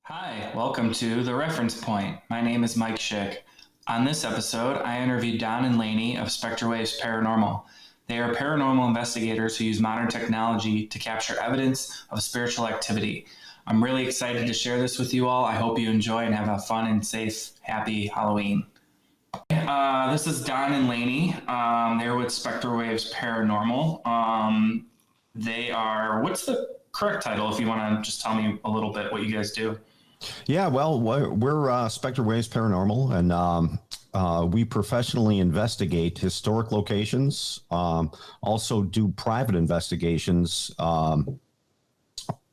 Hi, welcome to The Reference Point. My name is Mike Schick. On this episode, I interviewed Don and Laney of Spectrewaves Paranormal. They are paranormal investigators who use modern technology to capture evidence of spiritual activity. I'm really excited to share this with you all. I hope you enjoy and have a fun and safe, happy Halloween. This is Don and Laney. They're with Spectrewaves Paranormal. They are, what's the correct title if you want to just tell me a little bit what you guys do? Yeah, well, we're Spectrewaves Paranormal, and we professionally investigate historic locations. Also, do private investigations.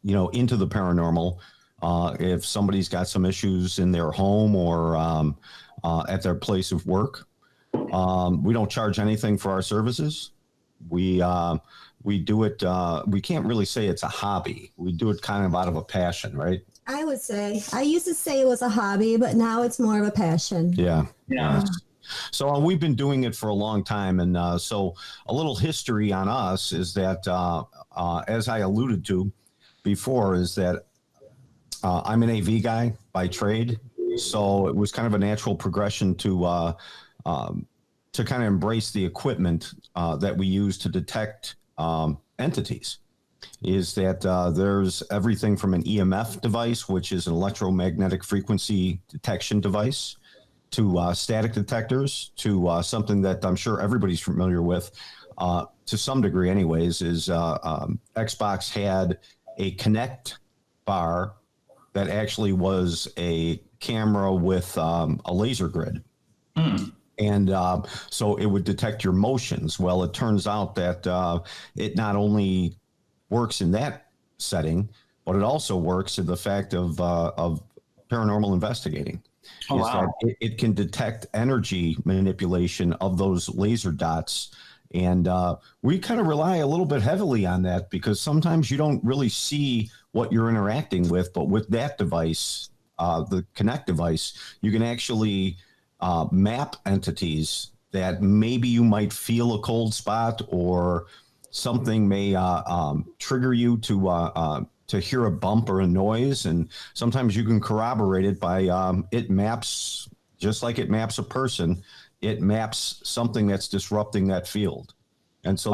Into the paranormal. If somebody's got some issues in their home or at their place of work, we don't charge anything for our services. We do it. We can't really say it's a hobby. We do it kind of out of a passion, right? I would say. I used to say it was a hobby, but now it's more of a passion. Yeah. So we've been doing it for a long time. And so a little history on us is that, as I alluded to before, is that I'm an AV guy by trade. So it was kind of a natural progression to kind of embrace the equipment that we use to detect entities. Is that there's everything from an EMF device, which is an electromagnetic frequency detection device, to static detectors, to something that I'm sure everybody's familiar with, to some degree anyways, is Xbox had a Connect bar that actually was a camera with a laser grid. And so it would detect your motions. Well, it turns out that it not only works in that setting, but it also works in the fact of paranormal investigating. Oh, wow. That it can detect energy manipulation of those laser dots. And we kind of rely a little bit heavily on that because sometimes you don't really see what you're interacting with. But with that device, the Connect device, you can actually map entities that maybe you might feel a cold spot, or something may trigger you to hear a bump or a noise. And sometimes you can corroborate it by it maps, just like it maps a person, it maps something that's disrupting that field. And so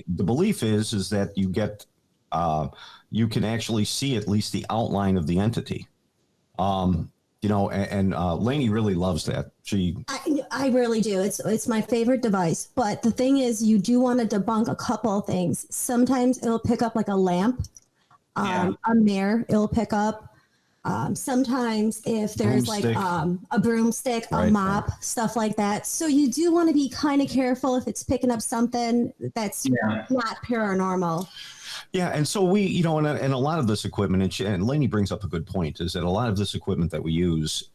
the belief is that you get you can actually see at least the outline of the entity. And Laney really loves that. I really do. It's my favorite device. But the thing is, you do want to debunk a couple of things. Sometimes it'll pick up like a lamp, a mirror. It'll pick up. Sometimes if there's broomstick. A broomstick, a mop, stuff like that. So you do want to be kind of careful if it's picking up something that's not paranormal. Yeah, and so we, and a lot of this equipment, and Laney brings up a good point, is that a lot of this equipment that we use,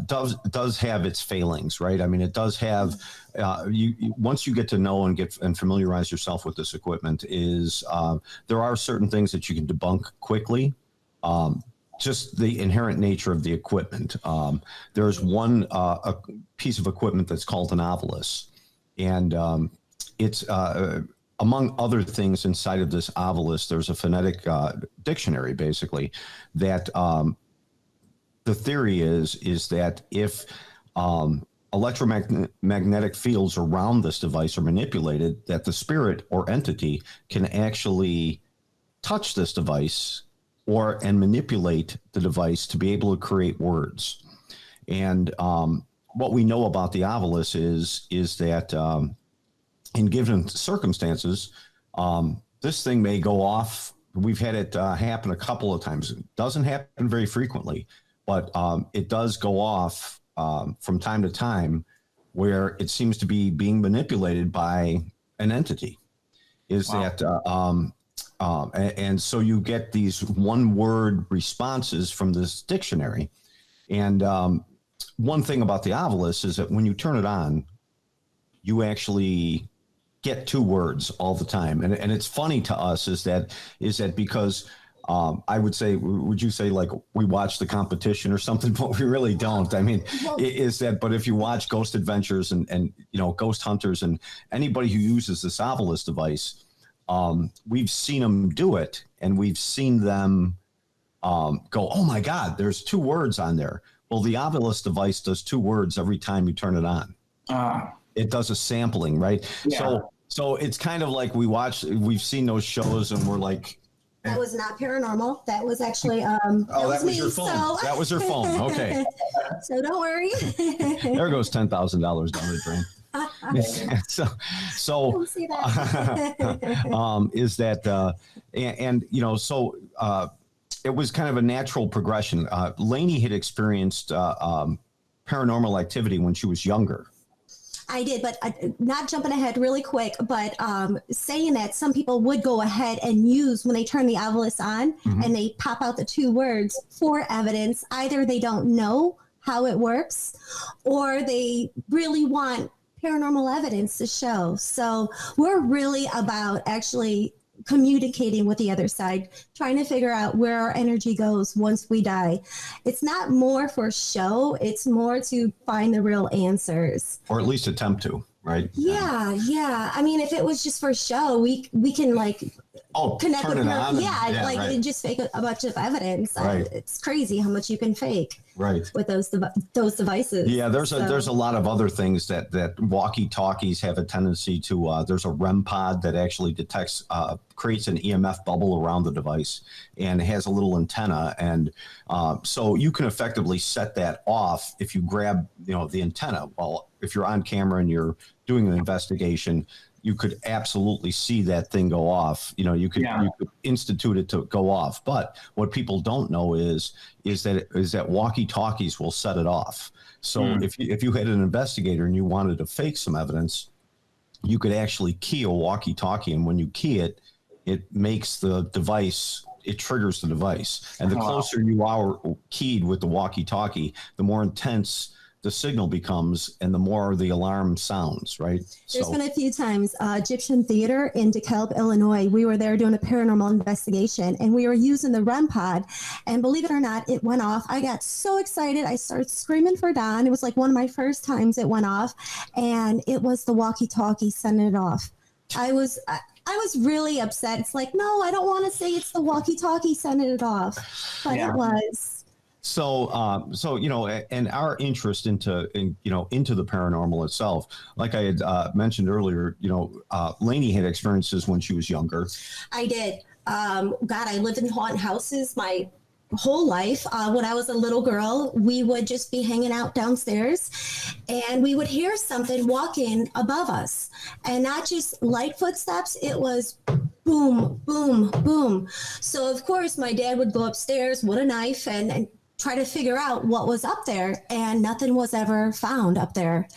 does have its failings, right? I mean, it does have. Once you get to know and familiarize yourself with this equipment, there are certain things that you can debunk quickly. Just the inherent nature of the equipment. There's one a piece of equipment that's called an ovilus, and it's among other things inside of this ovilus, there's a phonetic dictionary, basically, that the theory is that if electromagnetic fields around this device are manipulated, that the spirit or entity can actually touch this device and manipulate the device to be able to create words. And what we know about the ovilus is that in given circumstances, this thing may go off. We've had it happen a couple of times. It doesn't happen very frequently, but it does go off from time to time, where it seems to be being manipulated by an entity. And so you get these one-word responses from this dictionary. And one thing about the ovilus is that when you turn it on, you actually get two words all the time. And it's funny to us is that because I would say, would you say like we watch the competition or something? But we really don't. I mean, but if you watch Ghost Adventures and Ghost Hunters and anybody who uses this ovilus device, we've seen them do it, and we've seen them go, oh my God, there's 2 words on there. Well, the Ovilus device does 2 words every time you turn it on. It does a sampling, right? Yeah. So it's kind of like we've seen those shows and we're like, that was not paranormal. That was actually that was me, your phone. So. That was her phone. Okay. So don't worry. There goes $10,000 down the drain. so is that and you know, so it was kind of a natural progression. Laney had experienced paranormal activity when she was younger. I did, but not jumping ahead really quick, but saying that some people would go ahead and use when they turn the Ovilus on and they pop out the 2 words for evidence. Either they don't know how it works or they really want paranormal evidence to show. So we're really about actually communicating with the other side, trying to figure out where our energy goes once we die. It's not more for show, it's more to find the real answers. Or at least attempt to, right? Yeah. I mean, if it was just for show, we can like connect with her. Yeah, like right. Just fake a bunch of evidence. Right. It's crazy how much you can fake. Right. With those devices. Yeah, there's a lot of other things that walkie-talkies have a tendency to. There's a REM pod that actually detects, creates an EMF bubble around the device, and has a little antenna, and so you can effectively set that off if you grab, the antenna. Well, if you're on camera and you're doing an investigation, you could absolutely see that thing go off. You could institute it to go off. But what people don't know is that walkie-talkies will set it off. So if you had an investigator and you wanted to fake some evidence, you could actually key a walkie-talkie, and when you key it, it makes the device. It triggers the device, and the closer you are keyed with the walkie-talkie, the more intense the signal becomes and the more the alarm sounds, right? There's been a few times, Egyptian Theater in DeKalb, Illinois, we were there doing a paranormal investigation and we were using the REM pod, and believe it or not, it went off. I got so excited. I started screaming for Don. It was like one of my first times it went off, and it was the walkie-talkie sending it off. I was really upset. It's like, no, I don't want to say it's the walkie-talkie sending it off, but it was. So, and our interest into the paranormal itself, like I had mentioned earlier, Laney had experiences when she was younger. I did. I lived in haunted houses my whole life. When I was a little girl, we would just be hanging out downstairs and we would hear something walking above us, and not just light footsteps. It was boom, boom, boom. So of course my dad would go upstairs with a knife and try to figure out what was up there, and nothing was ever found up there.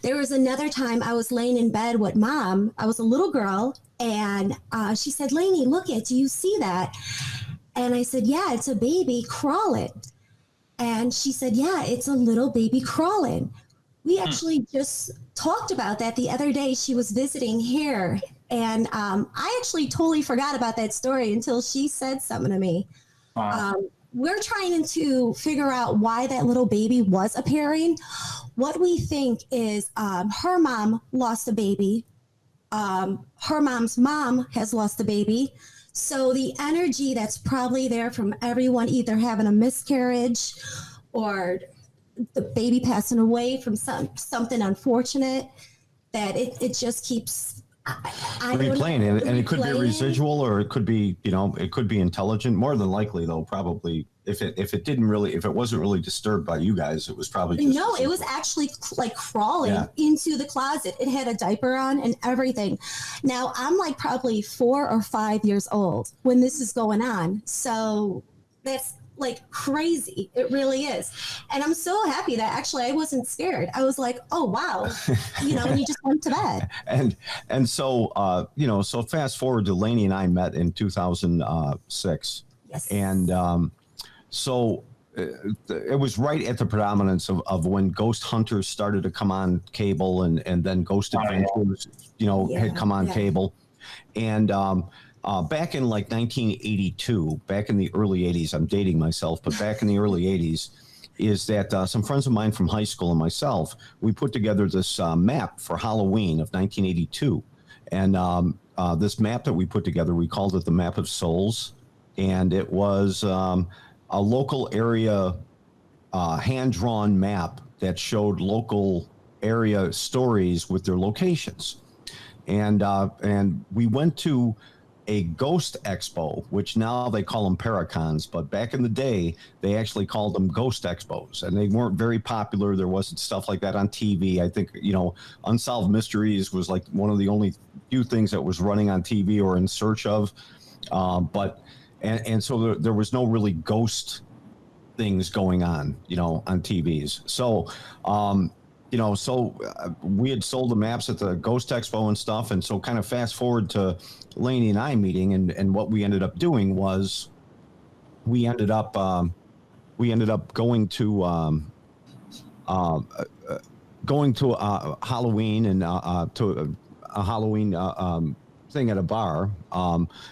There was another time I was laying in bed with Mom. I was a little girl, and she said, Laney, look it, do you see that? And I said, yeah, it's a baby crawling. And she said, yeah, it's a little baby crawling. We actually just talked about that the other day. She was visiting here, and I actually totally forgot about that story until she said something to me. Wow. We're trying to figure out why that little baby was appearing. What we think is her mom lost a baby. Her mom's mom has lost a baby. So the energy that's probably there from everyone either having a miscarriage or the baby passing away from something unfortunate, that it just keeps replaying, and it could be residual, or it could be, it could be intelligent. More than likely, though, probably if it wasn't really disturbed by you guys, it was probably just it was actually like crawling into the closet. It had a diaper on and everything. Now I'm like probably 4 or 5 years old when this is going on, so that's like crazy. It really is. And I'm so happy that actually I wasn't scared. I was like, oh wow, and you just went to bed. And so so fast forward to Laney and I met in 2006. Yes. And so it was right at the predominance of when Ghost Hunters started to come on cable, and then Ghost Adventures had come on cable. And back in like 1982, back in the early 80s, I'm dating myself, but back in the early 80s, is that some friends of mine from high school and myself, we put together this map for Halloween of 1982. And this map that we put together, we called it the Map of Souls. and it was a local area hand-drawn map that showed local area stories with their locations. And we went to a ghost expo, which now they call them Paracons, but back in the day, they actually called them ghost expos, and they weren't very popular. There wasn't stuff like that on TV. I think, Unsolved Mysteries was like one of the only few things that was running on TV or in search of. So there was no really ghost things going on, on TVs. So, we had sold the maps at the Ghost Expo and stuff. And so kind of fast forward to Laney and I meeting, and what we ended up doing was we ended up going to Halloween and to a Halloween thing at a bar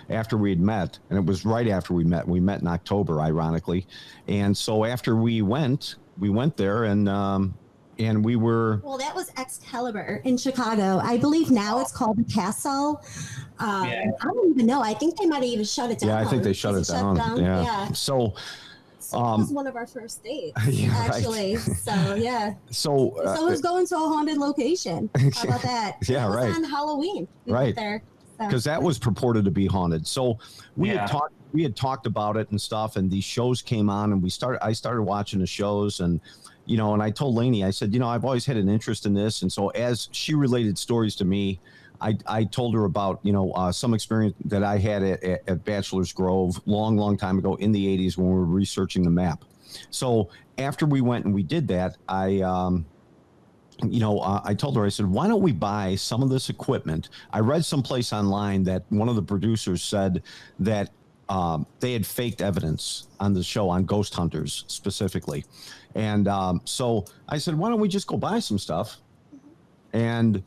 after we had met, and it was right after we met. We met in October, ironically, and so after we went there, and we were... Well, that was Excalibur in Chicago. I believe now it's called the Castle. I don't even know. I think they might have even shut it down. Yeah, I think they shut it down. Yeah. So it was one of our first dates, actually. Right. So, yeah. So it was going to a haunted location. How about that? Yeah, it was right. on Halloween. We went there. Because that was purported to be haunted. So we had talked about it and stuff, and these shows came on, and I started watching the shows, and and I told Laney, I said, I've always had an interest in this. And so as she related stories to me, I told her about, some experience that I had at Bachelor's Grove long time ago in the 80s when we were researching the map. So after we went and we did that, I told her, I said, why don't we buy some of this equipment? I read someplace online that one of the producers said that they had faked evidence on the show on ghost hunters specifically. And so I said, why don't we just go buy some stuff and,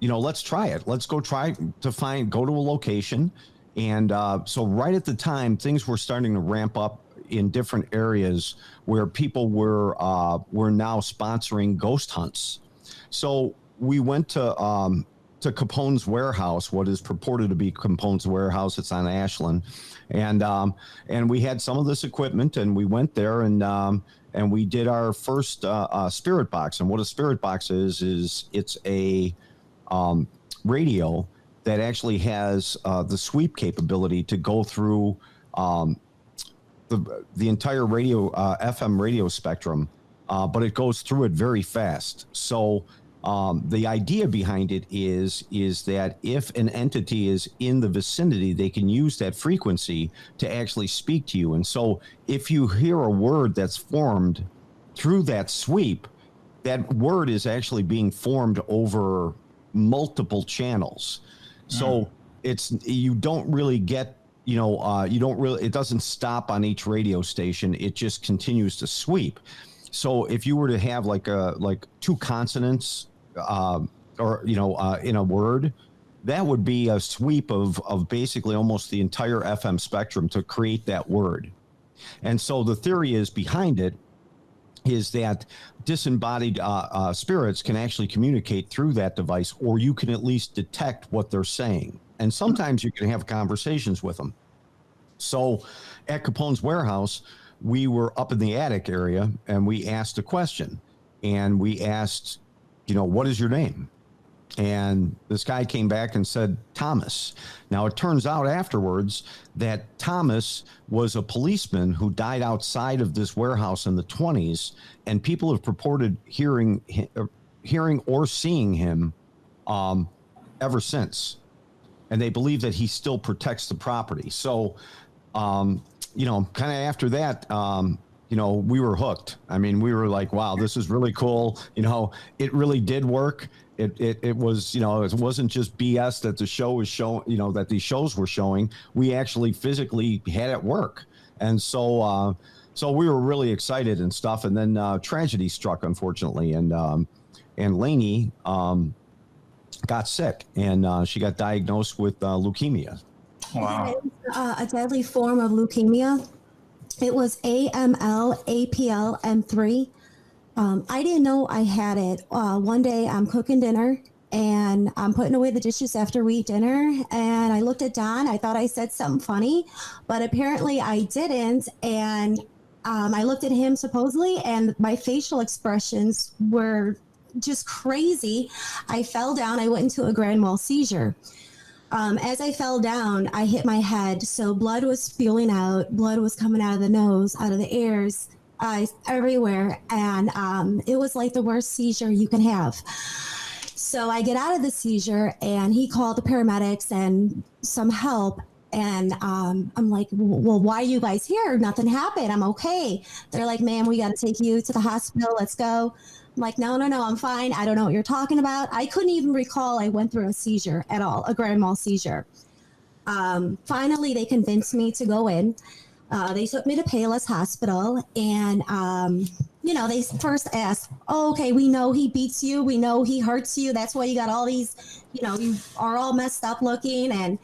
let's try it. Let's go go to a location. And so right at the time, things were starting to ramp up in different areas where people were now sponsoring ghost hunts. So we went to Capone's warehouse, what is purported to be Capone's warehouse. It's on Ashland, and we had some of this equipment, and we went there and we did our first spirit box. And what a spirit box is it's a radio that actually has the sweep capability to go through the entire radio FM radio spectrum, but it goes through it very fast. So the idea behind it is that if an entity is in the vicinity, they can use that frequency to actually speak to you. And so if you hear a word that's formed through that sweep, that word is actually being formed over multiple channels. So you don't really get, it doesn't stop on each radio station. It just continues to sweep. So if you were to have like two consonants, in a word, that would be a sweep of basically almost the entire FM spectrum to create that word. And so the theory is behind it is that disembodied spirits can actually communicate through that device, or you can at least detect what they're saying. And sometimes you can have conversations with them. So at Capone's warehouse, we were up in the attic area, and we asked a question. And we asked, what is your name? And this guy came back and said, Thomas. Now, it turns out afterwards that Thomas was a policeman who died outside of this warehouse in the 1920s, and people have purported hearing or seeing him ever since. And they believe that he still protects the property. So, kind of after that, we were hooked. I mean, we were like, wow, this is really cool. It really did work. It was, it wasn't just BS that the show was showing, that these shows were showing. We actually physically had it work. And so we were really excited and stuff. And then tragedy struck, unfortunately. And Laney got sick, and she got diagnosed with leukemia. Wow. A deadly form of leukemia. It was AML, APL, M3. I didn't know I had it. One day I'm cooking dinner and I'm putting away the dishes after we eat dinner. And I looked at Don. I thought I said something funny, but apparently I didn't. And I looked at him supposedly, and my facial expressions were just crazy. I fell down. I went into a grand mal seizure. As I fell down, I hit my head. So blood was spewing out. Blood was coming out of the nose, out of the ears, eyes, everywhere. And it was like the worst seizure you can have. So I get out of the seizure, and he called the paramedics and some help. And I'm like, well, why are you guys here? Nothing happened. I'm okay. They're like, ma'am, we got to take you to the hospital. Let's go. I'm like, no, I'm fine. I don't know what you're talking about. I couldn't even recall I went through a seizure at all, a grand mal seizure. Finally, they convinced me to go in. They took me to Payless Hospital, and, they first asked, oh, okay, we know he beats you. We know he hurts you. That's why you got all these, you are all messed up looking. And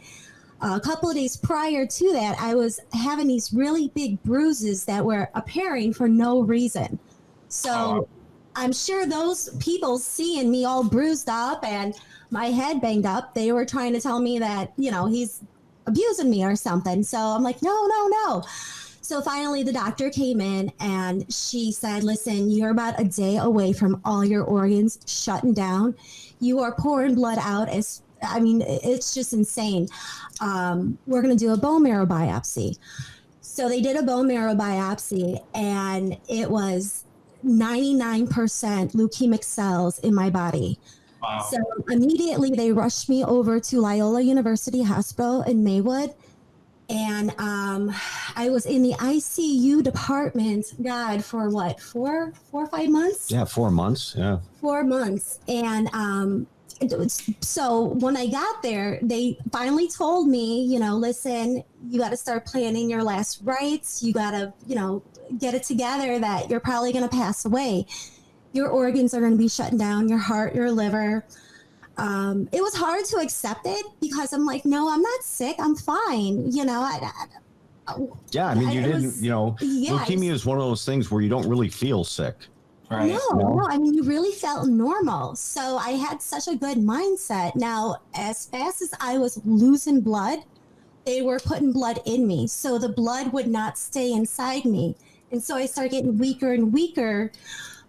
a couple of days prior to that, I was having these really big bruises that were appearing for no reason. So I'm sure those people seeing me all bruised up and my head banged up, they were trying to tell me that, he's abusing me or something. So I'm like, no. So finally the doctor came in, and she said, listen, you're about a day away from all your organs shutting down. You are pouring blood out it's just insane. We're going to do a bone marrow biopsy. So they did a bone marrow biopsy, and it was 99% leukemic cells in my body. Wow. So immediately they rushed me over to Loyola University Hospital in Maywood. And I was in the ICU department, God, for what, 4 or 5 months? Yeah, 4 months. Yeah. 4 months. And so when I got there, they finally told me, listen, you got to start planning your last rites. You got to, get it together that you're probably going to pass away. Your organs are going to be shutting down, your heart, your liver. It was hard to accept it because I'm like, no, I'm not sick. I'm fine. You didn't, leukemia is one of those things where you don't really feel sick. Right. No, you really felt normal. So I had such a good mindset. Now, as fast as I was losing blood, they were putting blood in me. So the blood would not stay inside me. And so I started getting weaker and weaker.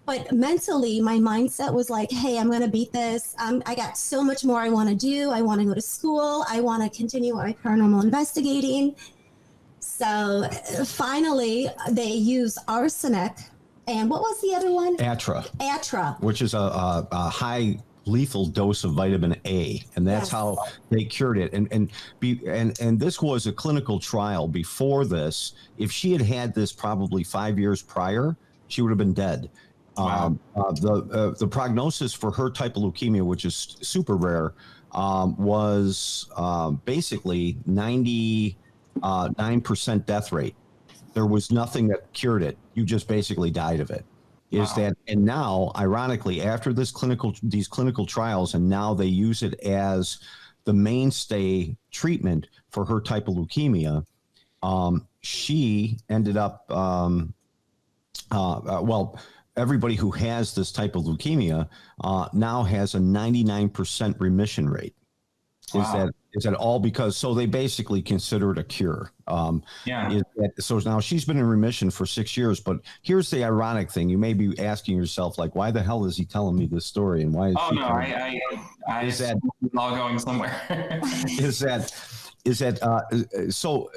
But mentally, my mindset was like, hey, I'm going to beat this. I got so much more I want to do. I want to go to school. I want to continue my paranormal investigating. So finally, they used arsenic. And what was the other one? Atra. Which is a high lethal dose of vitamin A. And that's how they cured it. And this was a clinical trial. Before this, if she had this probably 5 years prior, she would have been dead. Wow. The prognosis for her type of leukemia, which is super rare, was basically 99% death rate. There was nothing that cured it. You just basically died of it. And now, ironically, after these clinical trials, and now they use it as the mainstay treatment for her type of leukemia, she ended up, everybody who has this type of leukemia now has a 99% remission rate. Wow. Is that all because, so they basically consider it a cure. So now she's been in remission for 6 years, but here's the ironic thing. You may be asking yourself, like, why the hell is he telling me this story? And why is is that all going somewhere? So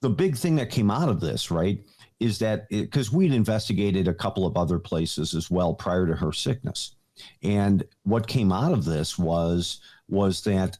the big thing that came out of this, right, is that because we'd investigated a couple of other places as well prior to her sickness. And what came out of this was that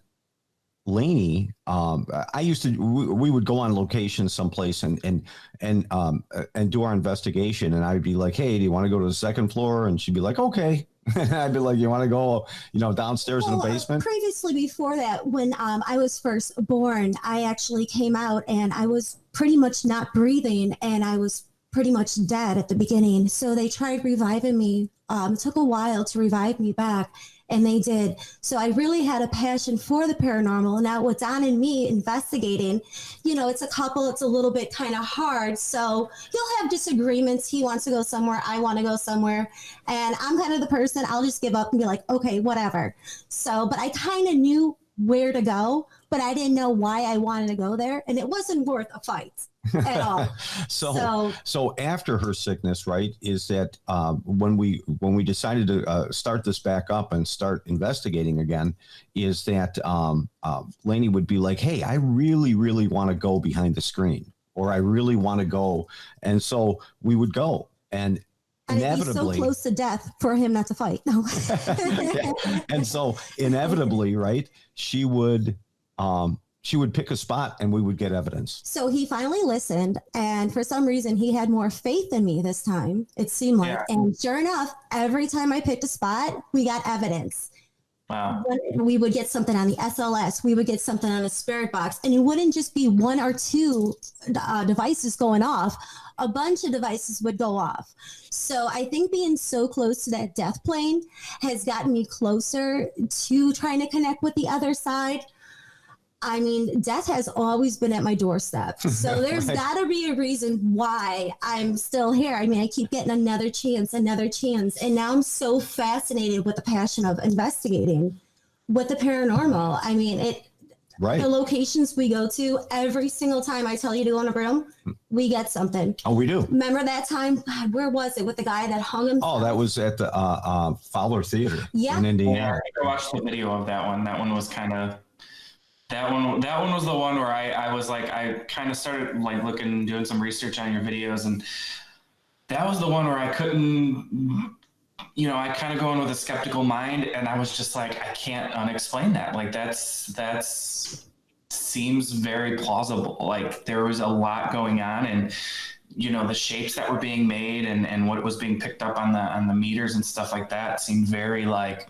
Laney, we would go on location someplace and do our investigation. And I'd be like, hey, do you want to go to the second floor? And she'd be like, okay. I'd be like, you want to go, downstairs in the basement? Previously, before that, when I was first born, I actually came out and I was pretty much not breathing, and I was pretty much dead at the beginning. So they tried reviving me. It took a while to revive me back. And they did. So I really had a passion for the paranormal. Now with Don and me investigating, it's a couple, it's a little bit kind of hard. So you'll have disagreements. He wants to go somewhere. I want to go somewhere. And I'm kind of the person, I'll just give up and be like, okay, whatever. So, but I kind of knew where to go, but I didn't know why I wanted to go there. And it wasn't worth a fight at all. So after her sickness, right, is that when we decided to start this back up and start investigating again, is that Laney would be like, hey, I really, really want to go behind the screen, or I really want to go. And so we would go, and inevitably, so close to death for him not to fight. No. Yeah. And so inevitably, right, she would pick a spot and we would get evidence. So he finally listened, and for some reason he had more faith in me this time, it seemed like. Yeah. And sure enough, every time I picked a spot, we got evidence. Wow. We would get something on the SLS, we would get something on a spirit box, and it wouldn't just be one or two devices going off. A bunch of devices would go off. So I think being so close to that death plane has gotten me closer to trying to connect with the other side. I mean, death has always been at my doorstep. So there's right. got to be a reason why I'm still here. I mean, I keep getting another chance. And now I'm so fascinated with the passion of investigating with the paranormal. I mean, right. The locations we go to, every single time I tell you to go in a room, we get something. Oh, we do. Remember that time? Where was it with the guy that hung himself? Oh, that was at the Fowler Theater in Indiana. Yeah, I watched the video of that one. That one was kind of... That one was the one where I was like, I kind of started like doing some research on your videos, and that was the one where I couldn't, I kind of go in with a skeptical mind, and I was just like, I can't unexplain that. Like that's seems very plausible. Like there was a lot going on, and the shapes that were being made and what was being picked up on the meters and stuff like that seemed very like.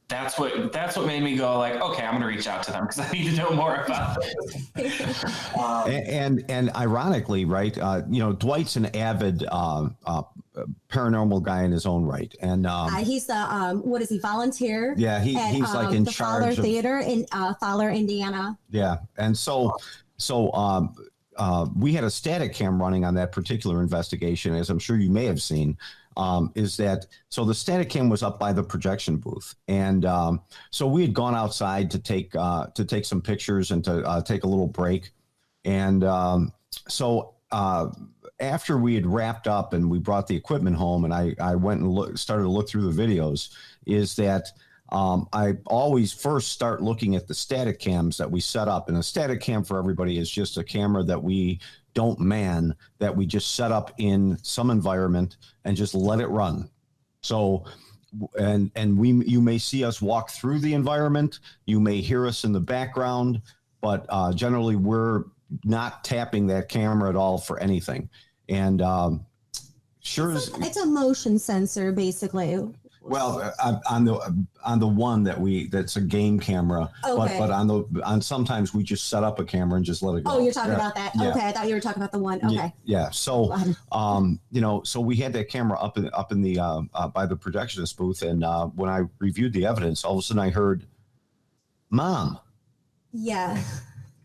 That's what made me go like, okay, I'm going to reach out to them because I need to know more about this. And ironically, right, Dwight's an avid paranormal guy in his own right, and he's the what is he, volunteer? Yeah, he's like in the charge Fowler of Theater in Fowler, Indiana. Yeah, and so we had a static cam running on that particular investigation, as I'm sure you may have seen. Is that so? The static cam was up by the projection booth, and so we had gone outside to take some pictures and to take a little break, and so after we had wrapped up and we brought the equipment home, and I went and started to look through the videos, is that I always first start looking at the static cams that we set up, and a static cam for everybody is just a camera that we don't man, that we just set up in some environment and just let it run. So, and you may see us walk through the environment, you may hear us in the background, but generally we're not tapping that camera at all for anything. And it's a motion sensor, basically. Well, on the one that's a game camera, okay. but on sometimes we just set up a camera and just let it go. Oh, you're talking about that. Yeah. Okay, I thought you were talking about the one. Okay. Yeah. So, so we had that camera up in the by the projectionist booth, and when I reviewed the evidence, all of a sudden I heard, "Mom." Yeah.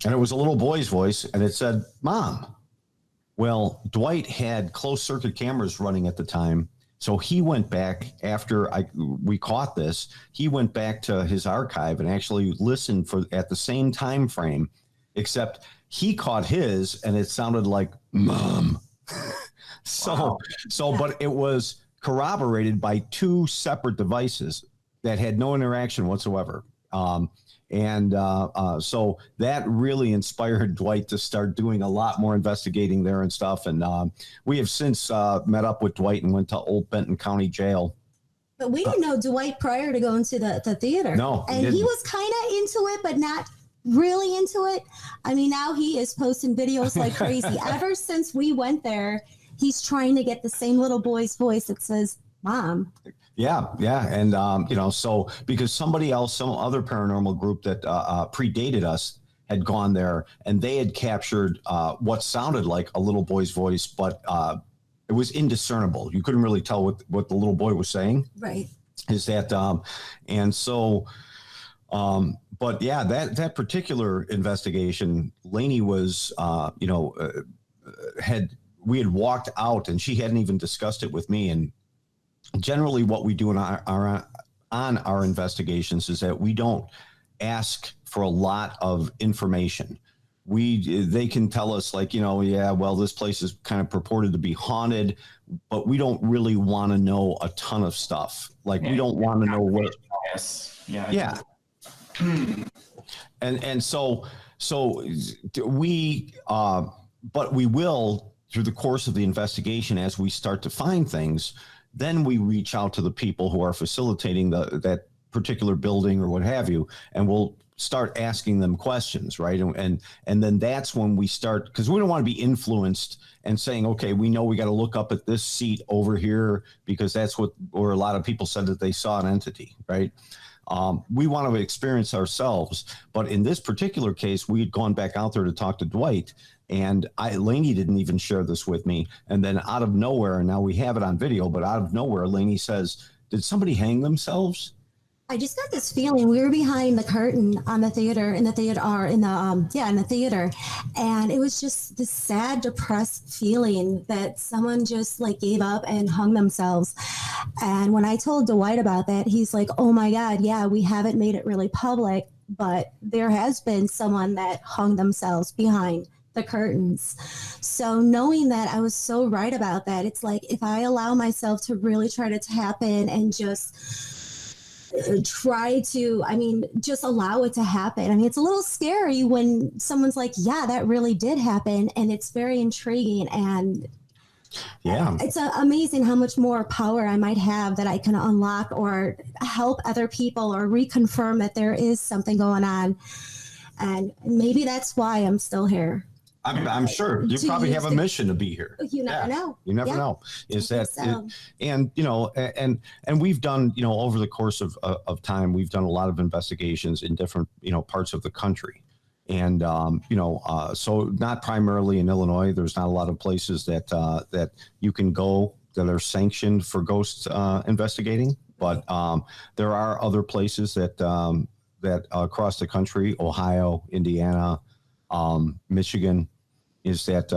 And it was a little boy's voice, and it said, "Mom." Well, Dwight had closed circuit cameras running at the time. So he went back after we caught this. He went back to his archive and actually listened at the same time frame, except he caught his and it sounded like "Mom." Wow. But it was corroborated by two separate devices that had no interaction whatsoever. So that really inspired Dwight to start doing a lot more investigating there and stuff. And we have since met up with Dwight and went to Old Benton County Jail. But we didn't know Dwight prior to going to the theater. No. And he was kind of into it, but not really into it. I mean, now he is posting videos like crazy. Ever since we went there, he's trying to get the same little boy's voice that says, "Mom." Yeah. And, so because some other paranormal group that predated us had gone there and they had captured what sounded like a little boy's voice, but it was indiscernible. You couldn't really tell what the little boy was saying. Right. is that, and so, but yeah, that particular investigation, Laney was, we had walked out and she hadn't even discussed it with me. And generally what we do in our investigations is that we don't ask for a lot of information. They can tell us like, yeah, well, this place is kind of purported to be haunted, but we don't really want to know a ton of stuff. Like we don't want to know what. Yes. Yeah. Yeah. and so we, but we will, through the course of the investigation, as we start to find things, then we reach out to the people who are facilitating that particular building or what have you, and we'll start asking them questions, right? And then that's when we start, because we don't want to be influenced and saying, okay, we know we got to look up at this seat over here because that's where a lot of people said that they saw an entity, right? We want to experience ourselves. But in this particular case, we had gone back out there to talk to Dwight, and Laney didn't even share this with me. And then out of nowhere, and now we have it on video, but out of nowhere, Laney says, did somebody hang themselves? I just got this feeling. We were behind the curtain on the theater, in the theater, and it was just this sad, depressed feeling that someone just like gave up and hung themselves. And when I told Dwight about that, he's like, "Oh my God, yeah, we haven't made it really public, but there has been someone that hung themselves behind the curtains." So knowing that, I was so right about that. It's like if I allow myself to really try to tap in and just just allow it to happen. I mean, it's a little scary when someone's like, yeah, that really did happen. And it's very intriguing. And yeah, it's amazing how much more power I might have that I can unlock or help other people or reconfirm that there is something going on. And maybe that's why I'm still here. I'm sure you probably have a mission to be here. You never know. You never know. And we've done, over the course of time, we've done a lot of investigations in different, parts of the country. And, so not primarily in Illinois, there's not a lot of places that you can go that are sanctioned for ghost investigating. But there are other places that across the country, Ohio, Indiana, Michigan, is that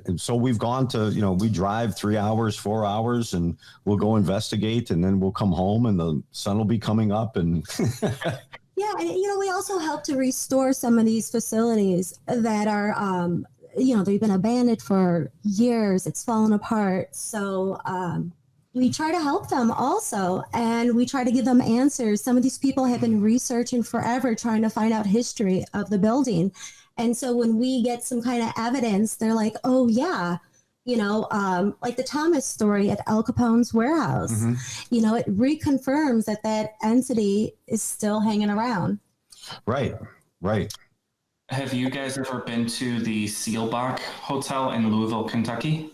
and so we've gone to, we drive 3 hours, 4 hours, and we'll go investigate, and then we'll come home and the sun will be coming up. And yeah, and we also help to restore some of these facilities that are they've been abandoned for years. It's fallen apart. So we try to help them also, and we try to give them answers. Some of these people have been researching forever, trying to find out history of the building. And so when we get some kind of evidence, they're like, oh, yeah, like the Thomas story at Al Capone's warehouse, it reconfirms that entity is still hanging around. Right. Have you guys ever been to the Seelbach Hotel in Louisville, Kentucky?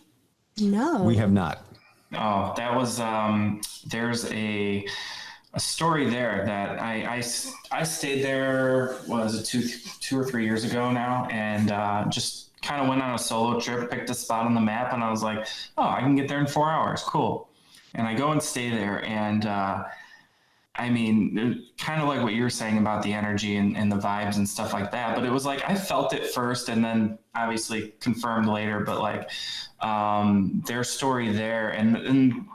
No. We have not. Oh, that was, there's a story there that I stayed there, was it two or 3 years ago now, and just kind of went on a solo trip, picked a spot on the map, and I was like, oh, I can get there in 4 hours. Cool. And I go and stay there, and kind of like what you were saying about the energy and the vibes and stuff like that, but it was like I felt it first and then obviously confirmed later, but like their story there, and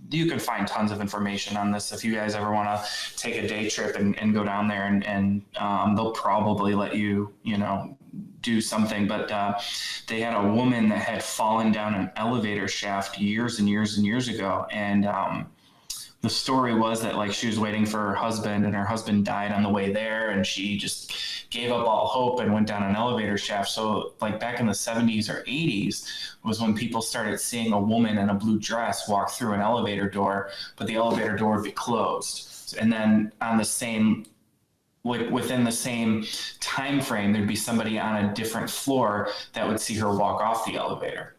you can find tons of information on this if you guys ever want to take a day trip and go down there, and they'll probably let you, do something. But they had a woman that had fallen down an elevator shaft years and years and years ago. And the story was that like she was waiting for her husband, and her husband died on the way there, and she just gave up all hope and went down an elevator shaft. So like back in the 70s or 80s was when people started seeing a woman in a blue dress walk through an elevator door, but the elevator door would be closed. And then on the same, within the same time frame, there'd be somebody on a different floor that would see her walk off the elevator.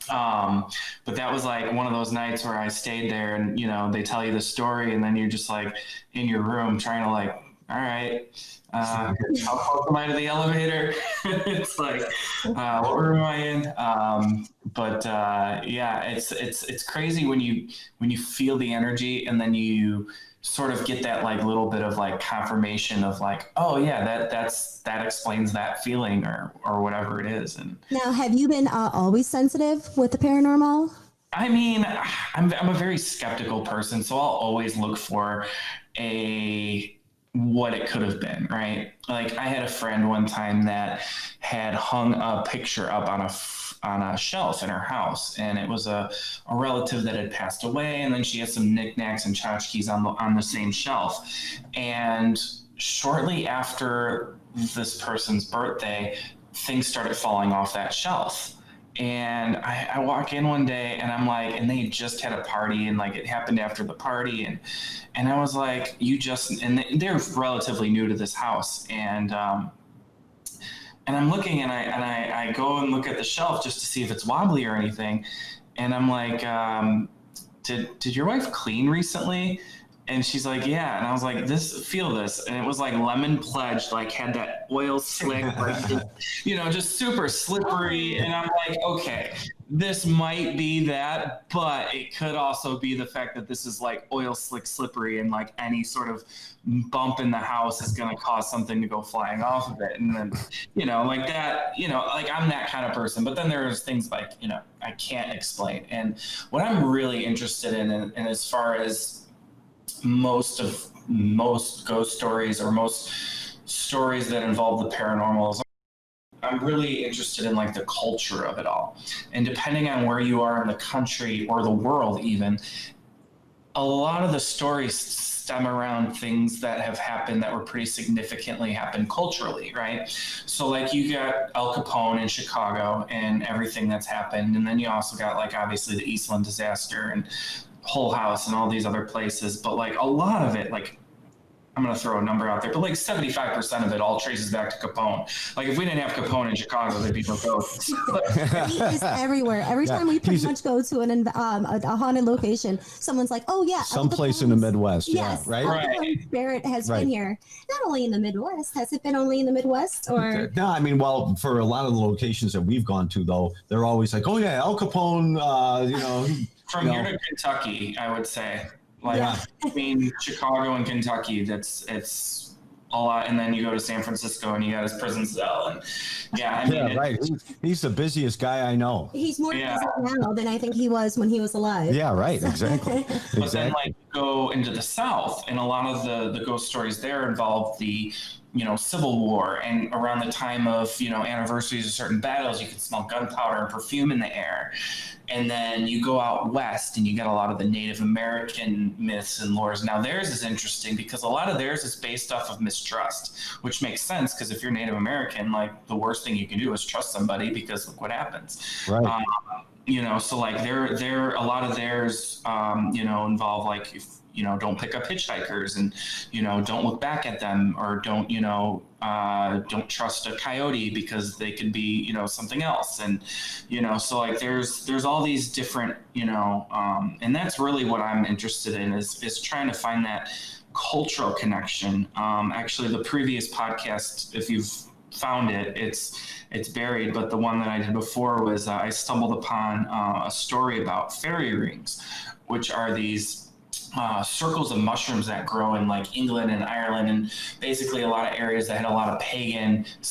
But that was like one of those nights where I stayed there, and they tell you the story, and then you're just like in your room trying to like, all right, how close am I to the elevator? It's like, what room am I in? yeah, it's crazy when you feel the energy and then you sort of get that like little bit of like confirmation of like, oh yeah, that explains that feeling or whatever it is. And Now, have you been always sensitive with the paranormal? I mean, I'm a very skeptical person, so I'll always look for a what it could have been, right? Like I had a friend one time that had hung a picture up on a shelf in her house, and it was a relative that had passed away, and then she had some knickknacks and tchotchkes on the same shelf. And shortly after this person's birthday, things started falling off that shelf. And I walk in one day and I'm like, and they just had a party and like it happened after the party. And I was like, and they're relatively new to this house. And I'm looking and I go and look at the shelf just to see if it's wobbly or anything. And I'm like, did your wife clean recently? And she's like, yeah. And I was like, feel this. And it was like lemon pledge, like had that oil slick, like, just super slippery. And I'm like, okay, this might be that, but it could also be the fact that this is like oil slick, slippery, and like any sort of bump in the house is going to cause something to go flying off of it. And then, like that, like I'm that kind of person. But then there's things like, I can't explain. And what I'm really interested in, and as far as most ghost stories or most stories that involve the paranormal, I'm really interested in like the culture of it all. And depending on where you are in the country or the world even, a lot of the stories stem around things that have happened that were pretty significantly happened culturally, right? So like you got Al Capone in Chicago and everything that's happened. And then you also got like obviously the Eastland disaster and Whole House and all these other places, but like a lot of it, like I'm going to throw a number out there, but like 75% of it all traces back to Capone. Like if we didn't have Capone in Chicago, there'd be no ghosts. He is everywhere. Every time we pretty much go to a haunted location, someone's like, "Oh yeah, someplace in the Midwest." Yes, yeah, right. Spirit has been here. Not only in the Midwest. Has it been only in the Midwest? Or no, I mean, well, for a lot of the locations that we've gone to, though, they're always like, "Oh yeah, Al Capone." From here to Kentucky, I would say. Like, I mean, Chicago and Kentucky, it's a lot. And then you go to San Francisco and you got his prison cell. And right. He's the busiest guy I know. He's more busy now than I think he was when he was alive. Yeah, right. Exactly. But then like go into the South, and a lot of the ghost stories there involve the Civil War, and around the time of anniversaries of certain battles, you can smell gunpowder and perfume in the air. And then you go out west and you get a lot of the Native American myths and lores. Now theirs is interesting because a lot of theirs is based off of mistrust, which makes sense because if you're Native American, like the worst thing you can do is trust somebody because look what happens. Right. So like they're a lot of theirs, involve like don't pick up hitchhikers and don't look back at them, or don't trust a coyote because they could be something else. And so like there's all these different and that's really what I'm interested in is trying to find that cultural connection. Actually the previous podcast, if you've found it, it's buried, but the one that I did before was I stumbled upon a story about fairy rings, which are these circles of mushrooms that grow in like England and Ireland, and basically a lot of areas that had a lot of pagan /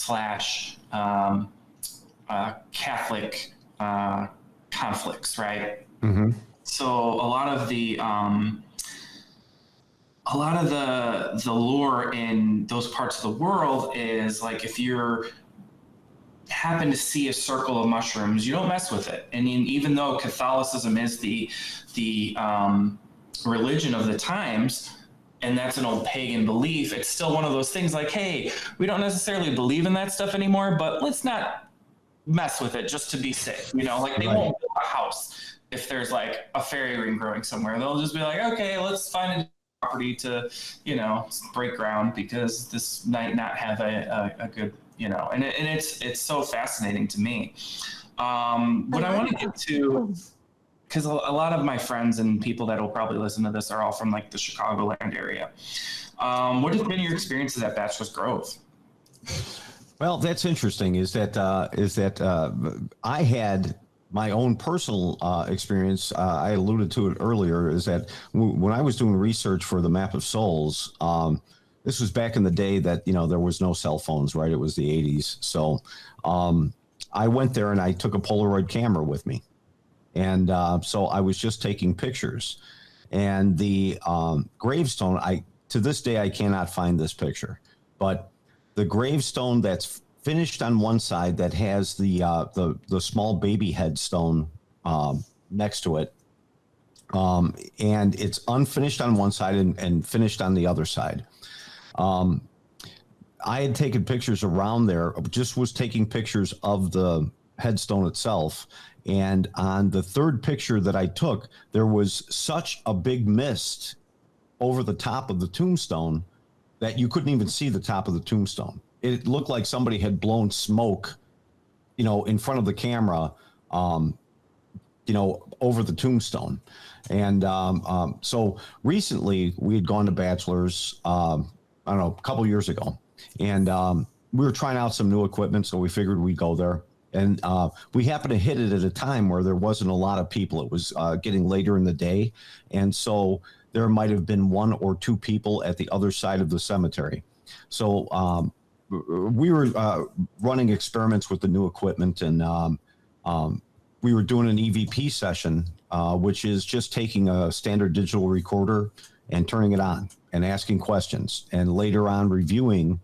Catholic conflicts, right? Mm-hmm. So a lot of the lore in those parts of the world is like if you're happen to see a circle of mushrooms, you don't mess with it. And even though Catholicism is the religion of the times, and that's an old pagan belief, it's still one of those things like, hey, we don't necessarily believe in that stuff anymore, but let's not mess with it just to be safe. Like they won't build a house if there's like a fairy ring growing somewhere. They'll just be like, okay, let's find a property to break ground because this might not have a good and it's so fascinating to me. What I want to get to, because a lot of my friends and people that will probably listen to this are all from like the Chicagoland area. What has been your experiences at Bachelor's Grove? Well, that's interesting. Is that I had my own personal experience, I alluded to it earlier, is that when I was doing research for the Map of Souls, this was back in the day that, there was no cell phones, right? It was the 80s. So I went there and I took a Polaroid camera with me. And so I was just taking pictures. And the gravestone, to this day, I cannot find this picture. But the gravestone that's finished on one side, that has the small baby headstone next to it, and it's unfinished on one side and finished on the other side. I had taken pictures around there, just was taking pictures of the headstone itself. And on the third picture that I took, there was such a big mist over the top of the tombstone that you couldn't even see the top of the tombstone. It looked like somebody had blown smoke, in front of the camera, over the tombstone. And so recently we had gone to Bachelor's, I don't know, a couple years ago. And we were trying out some new equipment, so we figured we'd go there. And we happened to hit it at a time where there wasn't a lot of people. It was getting later in the day. And so there might have been one or two people at the other side of the cemetery. So we were running experiments with the new equipment, and we were doing an EVP session, which is just taking a standard digital recorder and turning it on and asking questions, and later on reviewing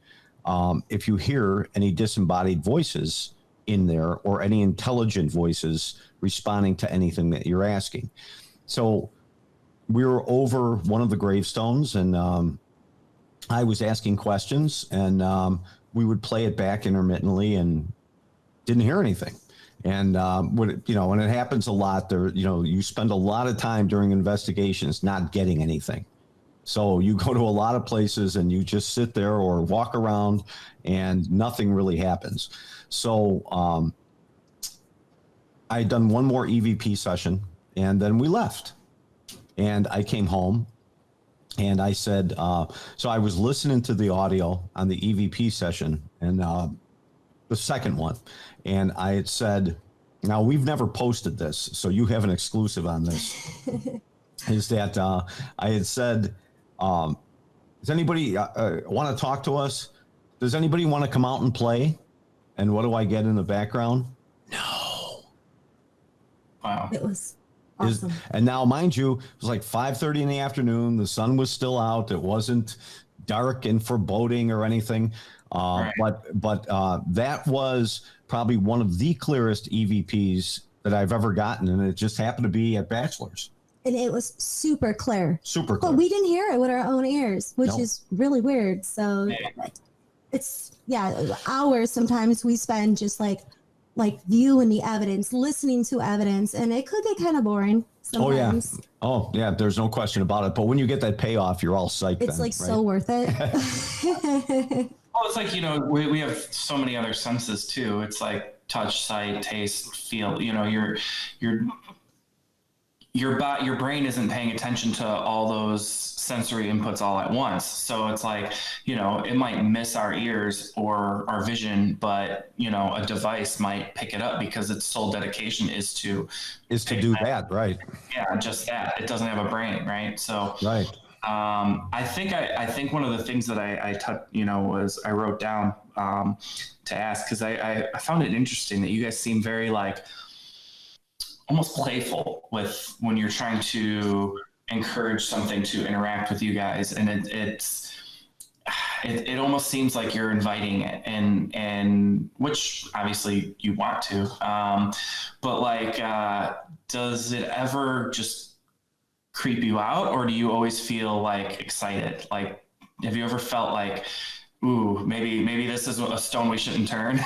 if you hear any disembodied voices in there or any intelligent voices responding to anything that you're asking. So we were over one of the gravestones, and I was asking questions, and we would play it back intermittently and didn't hear anything. And when it happens a lot, you spend a lot of time during investigations not getting anything. So you go to a lot of places and you just sit there or walk around and nothing really happens. So I had done one more EVP session, and then we left. And I came home. And I said, so I was listening to the audio on the EVP session, and the second one. And I had said, now we've never posted this, so you have an exclusive on this, is that I had said, does anybody want to talk to us? Does anybody want to come out and play? And what do I get in the background? No. Wow. It was awesome. And now, mind you, it was like 5:30 in the afternoon. The sun was still out. It wasn't dark and foreboding or anything. Right. But that was probably one of the clearest EVPs that I've ever gotten. And it just happened to be at Bachelor's. And it was super clear. Super clear. But we didn't hear it with our own ears, which is really weird. So it's, hours sometimes we spend just like viewing the evidence, listening to evidence, and it could get kind of boring sometimes. Oh yeah, there's no question about it. But when you get that payoff, you're all psyched. It's then, so worth it. Well, it's like, we have so many other senses too. It's like touch, sight, taste, feel. Your brain isn't paying attention to all those sensory inputs all at once. So it's like, it might miss our ears or our vision, but a device might pick it up because its sole dedication is to do that, right? Yeah, just that. It doesn't have a brain, right? So right. I think one of the things that was I wrote down to ask, because I found it interesting that you guys seem very almost playful with when you're trying to encourage something to interact with you guys, and it almost seems like you're inviting it, and which obviously you want to, but does it ever just creep you out, or do you always feel excited? Have you ever felt ooh, maybe this is a stone we shouldn't turn?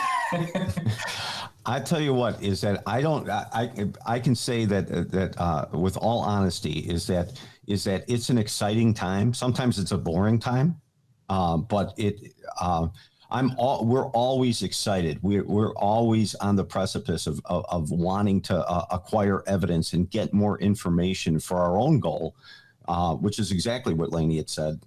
I tell you what, is that I can say that with all honesty is that it's an exciting time. Sometimes it's a boring time, but we're always excited. We're always on the precipice of wanting to acquire evidence and get more information for our own goal, which is exactly what Laney had said.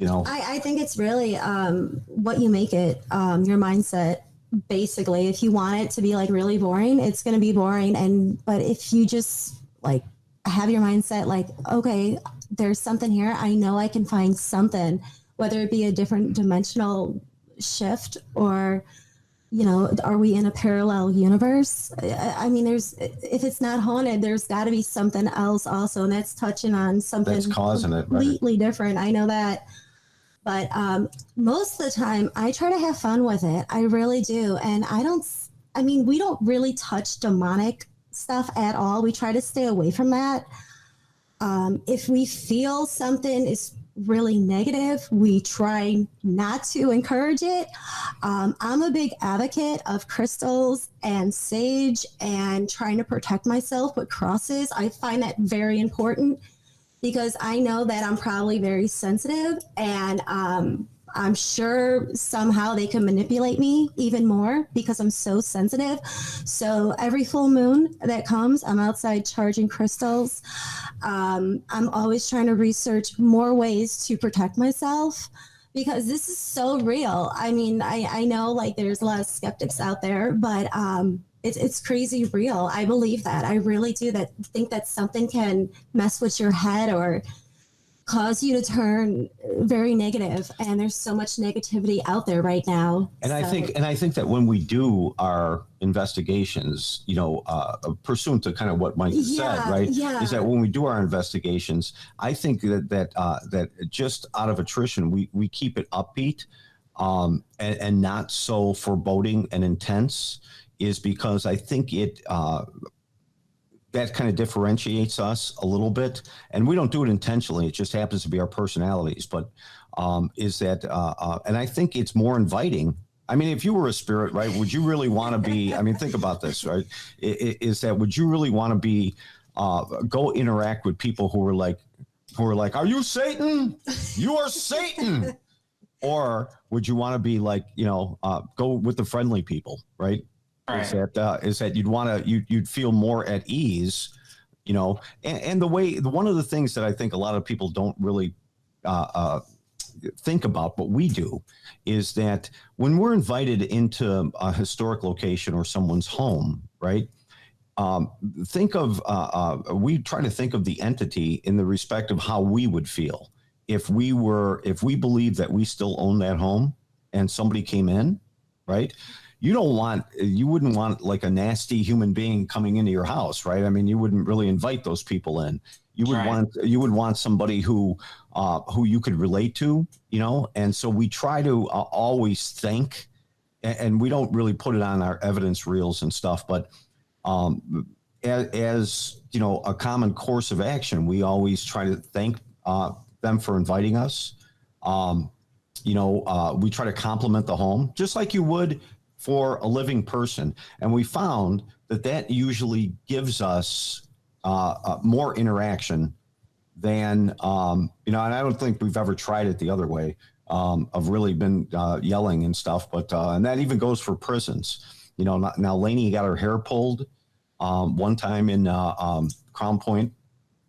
I think it's really what you make it, your mindset. basically. If you want it to be like really boring, it's going to be boring. But if you just like have your mindset like, okay, there's something here, I know I can find something, whether it be a different dimensional shift or, you know, are we in a parallel universe? I mean, if it's not haunted, there's got to be something else also, and that's touching on something that's causing it, completely different. I know that. But most of the time, I try to have fun with it. I really do. And we don't really touch demonic stuff at all. We try to stay away from that. If we feel something is really negative, we try not to encourage it. I'm a big advocate of crystals and sage and trying to protect myself with crosses. I find that very important, because I know that I'm probably very sensitive, and I'm sure somehow they can manipulate me even more because I'm so sensitive. So every full moon that comes, I'm outside charging crystals. I'm always trying to research more ways to protect myself, because this is so real. I mean, I know like there's a lot of skeptics out there, but it's crazy real. I believe that. I really do think that something can mess with your head or cause you to turn very negative. And there's so much negativity out there right now. And I think that when we do our investigations, you know, pursuant to kind of what Mike said, right? Yeah. Is that when we do our investigations, I think that just out of attrition, we keep it upbeat and not so foreboding and intense, is because I think that kind of differentiates us a little bit, and we don't do it intentionally. It just happens to be our personalities. But and I think it's more inviting. I mean, if you were a spirit, right, would you really want to be? I mean, think about this, right? Would you really want to be go interact with people who are like, are you Satan? You are Satan. Or would you want to be like, you know, go with the friendly people, right? Right. Is that you'd feel more at ease, you know, and one of the things that I think a lot of people don't really think about, but we do, is that when we're invited into a historic location or someone's home, right? We try to think of the entity in the respect of how we would feel if we believed that we still own that home and somebody came in, right? You wouldn't want like a nasty human being coming into your house, right? I mean, you wouldn't really invite those people in. You would want somebody who you could relate to, you know? And so we try to always think, and we don't really put it on our evidence reels and stuff, but as you know, a common course of action, we always try to thank them for inviting us. We try to compliment the home just like you would for a living person. And we found that usually gives us more interaction than, and I don't think we've ever tried it the other way, of really been yelling and stuff. But, and that even goes for prisons. You know, now Laney got her hair pulled one time in Crown Point.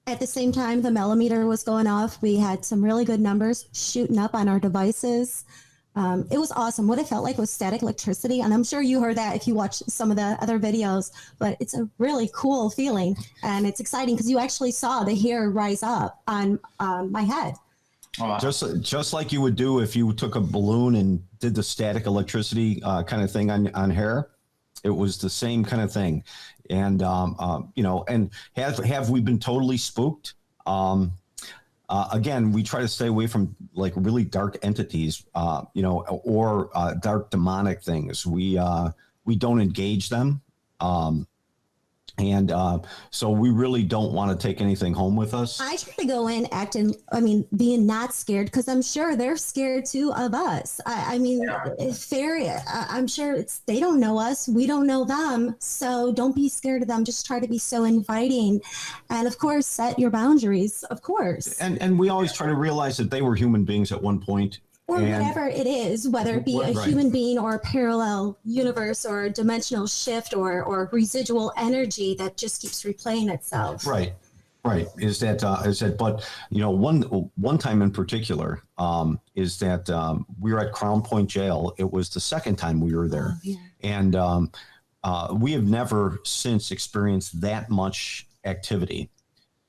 At the same time, the millimeter was going off. We had some really good numbers shooting up on our devices. It was awesome. What it felt like was static electricity. And I'm sure you heard that if you watched some of the other videos, but it's a really cool feeling. And it's exciting because you actually saw the hair rise up on my head. Wow. Just like you would do if you took a balloon and did the static electricity kind of thing on hair. It was the same kind of thing. And, and have we been totally spooked? Again, we try to stay away from like really dark entities, or dark demonic things. We don't engage them. So we really don't want to take anything home with us. I try to go in being not scared, because I'm sure they're scared too of us. I'm sure they don't know us. We don't know them. So don't be scared of them. Just try to be so inviting. And of course, set your boundaries, of course. And we always try to realize that they were human beings at one point. Or whatever it is, whether it be a human being or a parallel universe or a dimensional shift or residual energy that just keeps replaying itself. Right. Right. But one time in particular, is that we were at Crown Point Jail. It was the second time we were there. Oh, yeah. And we have never since experienced that much activity,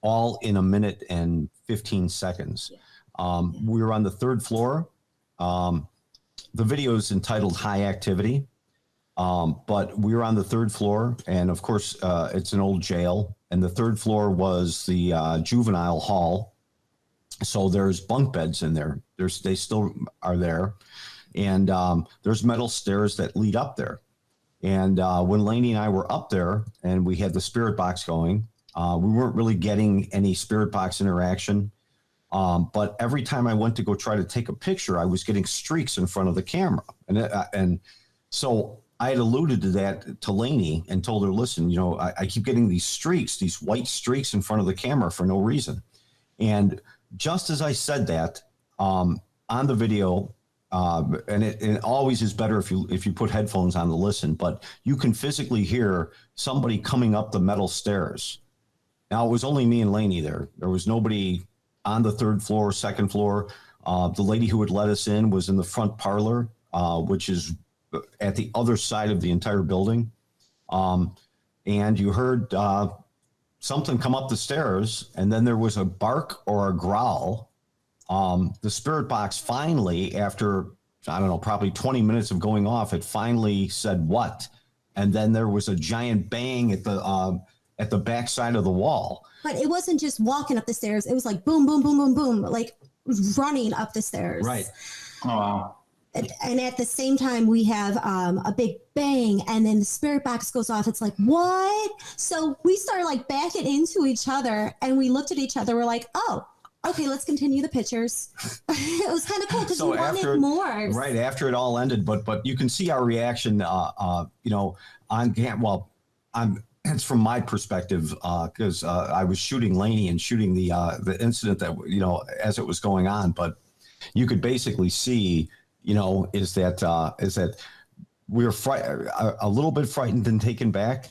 all in a minute and 15 seconds. We were on the third floor. The video is entitled High Activity. But we were on the third floor, and of course, it's an old jail. And the third floor was the juvenile hall. So there's bunk beds in there. They still are there. And there's metal stairs that lead up there. And when Laney and I were up there and we had the spirit box going, we weren't really getting any spirit box interaction. But every time I went to go try to take a picture, I was getting streaks in front of the camera. And so I had alluded to that to Laney and told her, listen, I keep getting these streaks, these white streaks in front of the camera for no reason. And just as I said that, on the video, and it always is better if you put headphones on to listen, but you can physically hear somebody coming up the metal stairs. Now, it was only me and Laney there. There was nobody on the third floor, second floor. The lady who would let us in was in the front parlor, which is at the other side of the entire building. And you heard something come up the stairs, and then there was a bark or a growl. The spirit box finally, after, I don't know, probably 20 minutes of going off, it finally said what? And then there was a giant bang at the back side of the wall. But it wasn't just walking up the stairs. It was like boom, boom, boom, boom, boom, like running up the stairs. Right. Oh, wow. And at the same time, we have a big bang, and then the spirit box goes off. It's like, what? So we started like backing into each other, and we looked at each other. We're like, oh, okay, let's continue the pictures. It was kind of cool because we wanted more. Right after it all ended, but you can see our reaction. It's from my perspective, because I was shooting Laney and shooting the incident that as it was going on, but you could basically see. Is that we were a little bit frightened and taken back,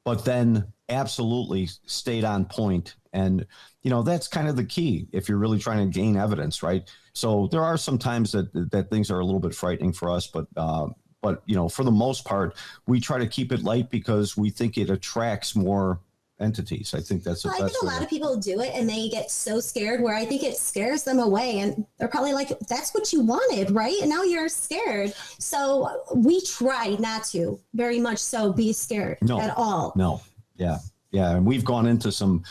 but then absolutely stayed on point. And, that's kind of the key if you're really trying to gain evidence, right? So there are some times that things are a little bit frightening for us, but for the most part, we try to keep it light because we think it attracts more entities. I think that's. I think a lot of people do it and they get so scared where I think it scares them away, and they're probably like, "That's what you wanted, right?" And now you're scared. So we try not to very much so be scared at all. No, yeah, and we've gone into some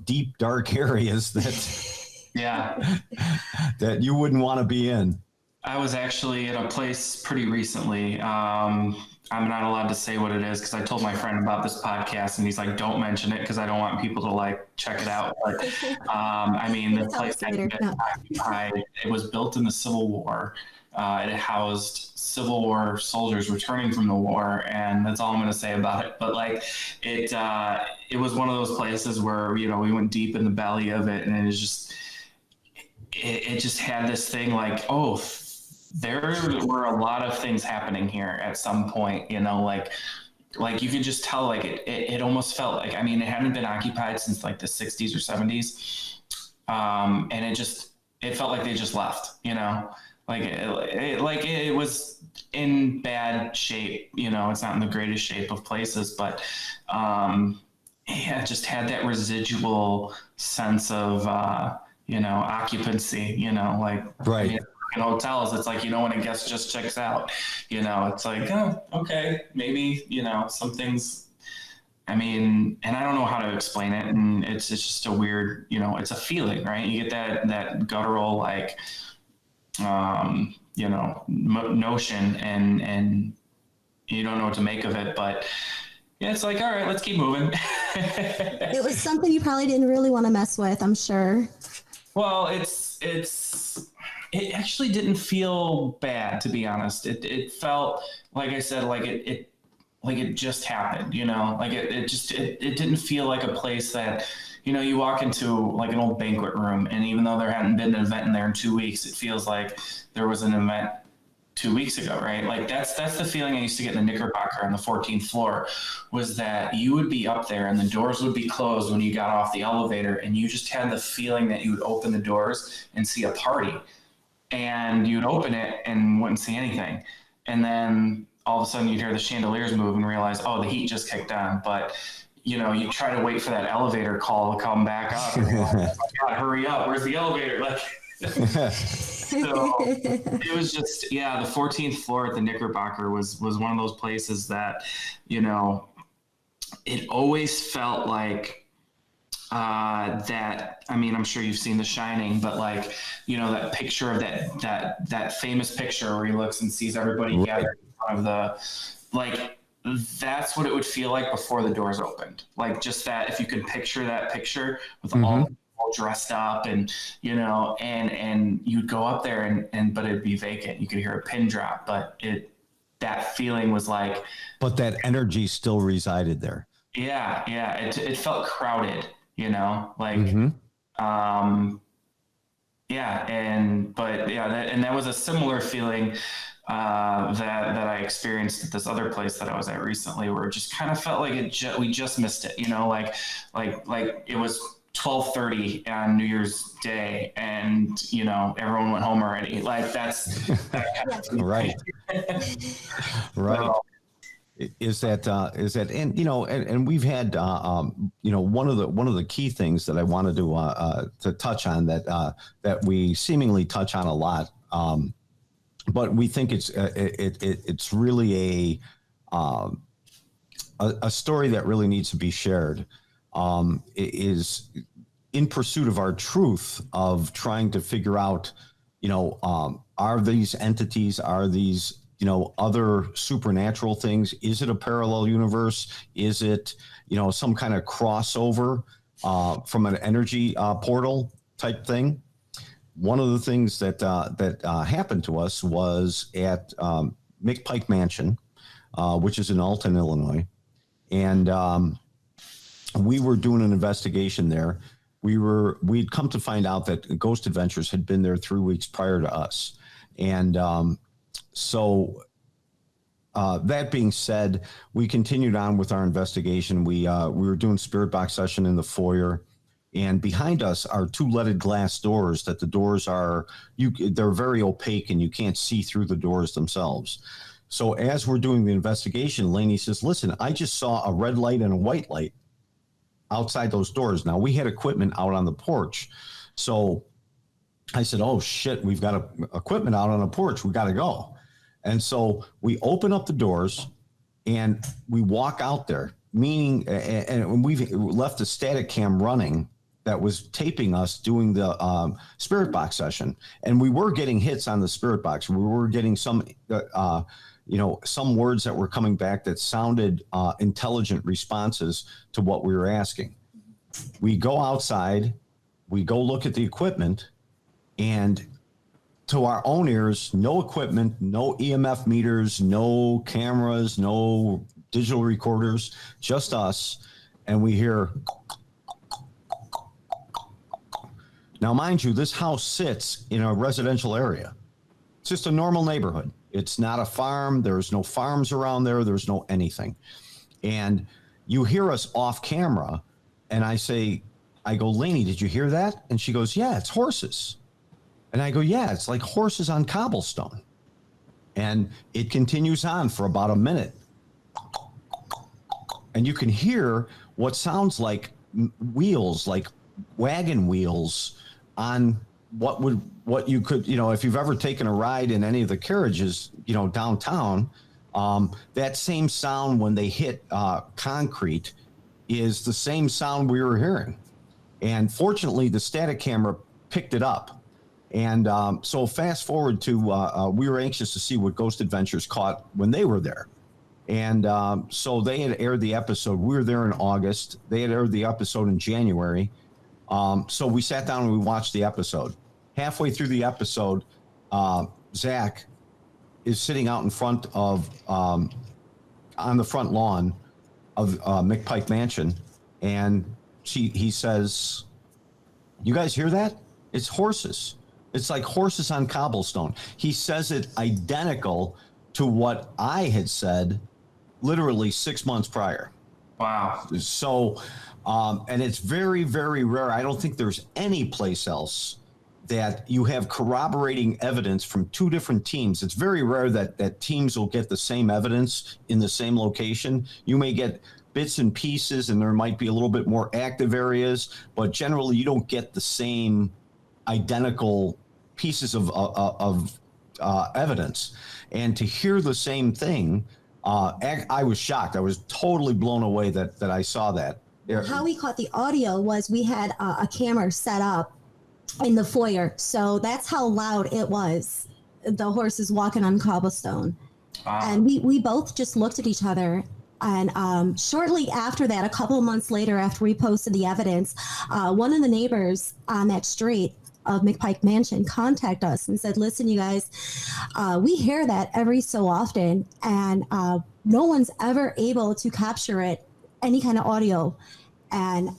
deep dark areas that you wouldn't want to be in. I was actually at a place pretty recently. I'm not allowed to say what it is because I told my friend about this podcast, and he's like, "Don't mention it because I don't want people to check it out." But the place had been occupied. It was built in the Civil War. It housed Civil War soldiers returning from the war, and that's all I'm going to say about it. But it was one of those places where we went deep in the belly of it, and it was just it just had this thing there were a lot of things happening here at some point, like you could just tell, it almost felt like, it hadn't been occupied since the 60s or 70s. And it felt like they just left, it was in bad shape, it's not in the greatest shape of places, but, it just had that residual sense of, occupancy, right. In hotels, it's when a guest just checks out, it's like, oh, okay, maybe, some things, and I don't know how to explain it. And it's just a weird, it's a feeling, right? You get that guttural, notion and you don't know what to make of it, but yeah, it's like, all right, let's keep moving. It was something you probably didn't really want to mess with, I'm sure. Well, it actually didn't feel bad, to be honest. It felt, like I said, it just happened, it didn't feel like a place that, you walk into an old banquet room, and even though there hadn't been an event in there in 2 weeks, it feels like there was an event 2 weeks ago, right? Like that's the feeling I used to get in the Knickerbocker on the 14th floor, was that you would be up there and the doors would be closed when you got off the elevator, and you just had the feeling that you would open the doors and see a party, and you'd open it and wouldn't see anything, and then all of a sudden you'd hear the chandeliers move and realize, oh, the heat just kicked on. But you know, you try to wait for that elevator call to come back up. And like, oh my God, hurry up! Where's the elevator? Like. So it was just, the 14th floor at the Knickerbocker was one of those places that, you know, it always felt like that. I mean, I'm sure you've seen The Shining, but like, you know, that picture of that famous picture where he looks and sees everybody gathered in front of like, that's what it would feel like before the doors opened. Like just that, if you could picture that picture with all dressed up, and you know, and you'd go up there and but it'd be vacant. You could hear a pin drop, but that feeling was like, but that energy still resided there. It felt crowded, you know, like that was a similar feeling that I experienced at this other place that I was at recently, where it just kind of felt like we just missed it, you know, like it was 12:30 on New Year's Day, and you know, everyone went home already. Like that's that kind of right. So, is that and you know, and we've had you know, one of the key things that I wanted to touch on that we seemingly touch on a lot, but we think it's really a story that really needs to be shared. Is in pursuit of our truth, of trying to figure out, you know, are these entities, are these, you know, other supernatural things? Is it a parallel universe? Is it, you know, some kind of crossover from an energy portal type thing? One of the things that happened to us was at McPike Mansion, which is in Alton, Illinois, and we were doing an investigation there. We'd come to find out that Ghost Adventures had been there 3 weeks prior to us. And so that being said, we continued on with our investigation. We were doing spirit box session in the foyer, and behind us are two leaded glass doors that the doors they're very opaque and you can't see through the doors themselves. So as we're doing the investigation, Laney says, listen, I just saw a red light and a white light outside those doors. Now, we had equipment out on the porch. So I said, oh, shit, we've got equipment out on the porch. We got to go. And so we open up the doors and we walk out there, meaning, and we've left the static cam running that was taping us doing the spirit box session. And we were getting hits on the spirit box. We were getting some, you know, some words that were coming back that sounded intelligent responses to what we were asking. We go outside, we go look at the equipment, and to our own ears, no equipment, no EMF meters, no cameras, no digital recorders, just us. And we hear. Now, mind you, this house sits in a residential area. It's just a normal neighborhood. It's not a farm. There's no farms around there. There's no anything. And you hear us off camera, and I go, Laney, did you hear that? And she goes, yeah, it's horses. And I go, yeah, it's like horses on cobblestone. And it continues on for about a minute. And you can hear what sounds like wheels, like wagon wheels on what you could, you know, if you've ever taken a ride in any of the carriages, you know, downtown, that same sound when they hit concrete is the same sound we were hearing. And fortunately, the static camera picked it up. And so fast forward to, we were anxious to see what Ghost Adventures caught when they were there. And so they had aired the episode. We were there in August. They had aired the episode in January. So we sat down and we watched the episode. Halfway through the episode, Zach is sitting out in front of, on the front lawn of McPike Mansion. And he says, you guys hear that? It's horses. It's like horses on cobblestone. He says it identical to what I had said literally 6 months prior. Wow. So, and it's very, very rare. I don't think there's any place else that you have corroborating evidence from two different teams. It's very rare that teams will get the same evidence in the same location. You may get bits and pieces, and there might be a little bit more active areas, but generally you don't get the same identical pieces of evidence. And to hear the same thing, I was shocked. I was totally blown away that I saw that. How we caught the audio was we had a camera set up in the foyer, so that's how loud it was. The horses walking on cobblestone. Wow. And we both just looked at each other. And shortly after that, a couple of months later, after we posted the evidence, one of the neighbors on that street of McPike Mansion contacted us and said, listen, you guys, we hear that every so often, and no one's ever able to capture it, any kind of audio. And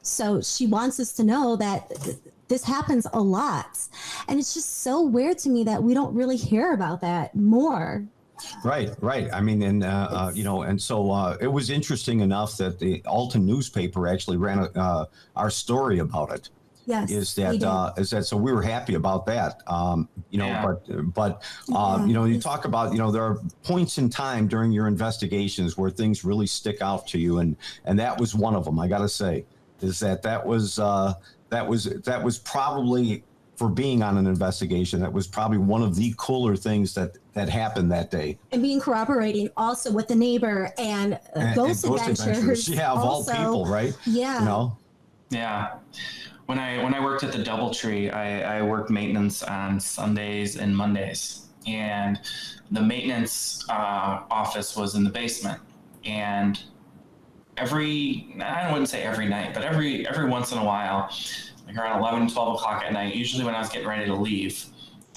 so she wants us to know that this happens a lot. And it's just so weird to me that we don't really hear about that more. Right. I mean, and and so it was interesting enough that the Alton newspaper actually ran our story about it. Yes, is that so we were happy about that. But you talk about, there are points in time during your investigations where things really stick out to you, and that was one of them. I got to say, is that was probably, for being on an investigation, that was probably one of the cooler things that happened that day. And being corroborating also with the neighbor and ghost adventures. Yeah, of also, all people, right? Yeah. Yeah. When I worked at the Doubletree, I worked maintenance on Sundays and Mondays, and the maintenance office was in the basement. And I wouldn't say every night, but every once in a while, like around 11, 12 o'clock at night, usually when I was getting ready to leave,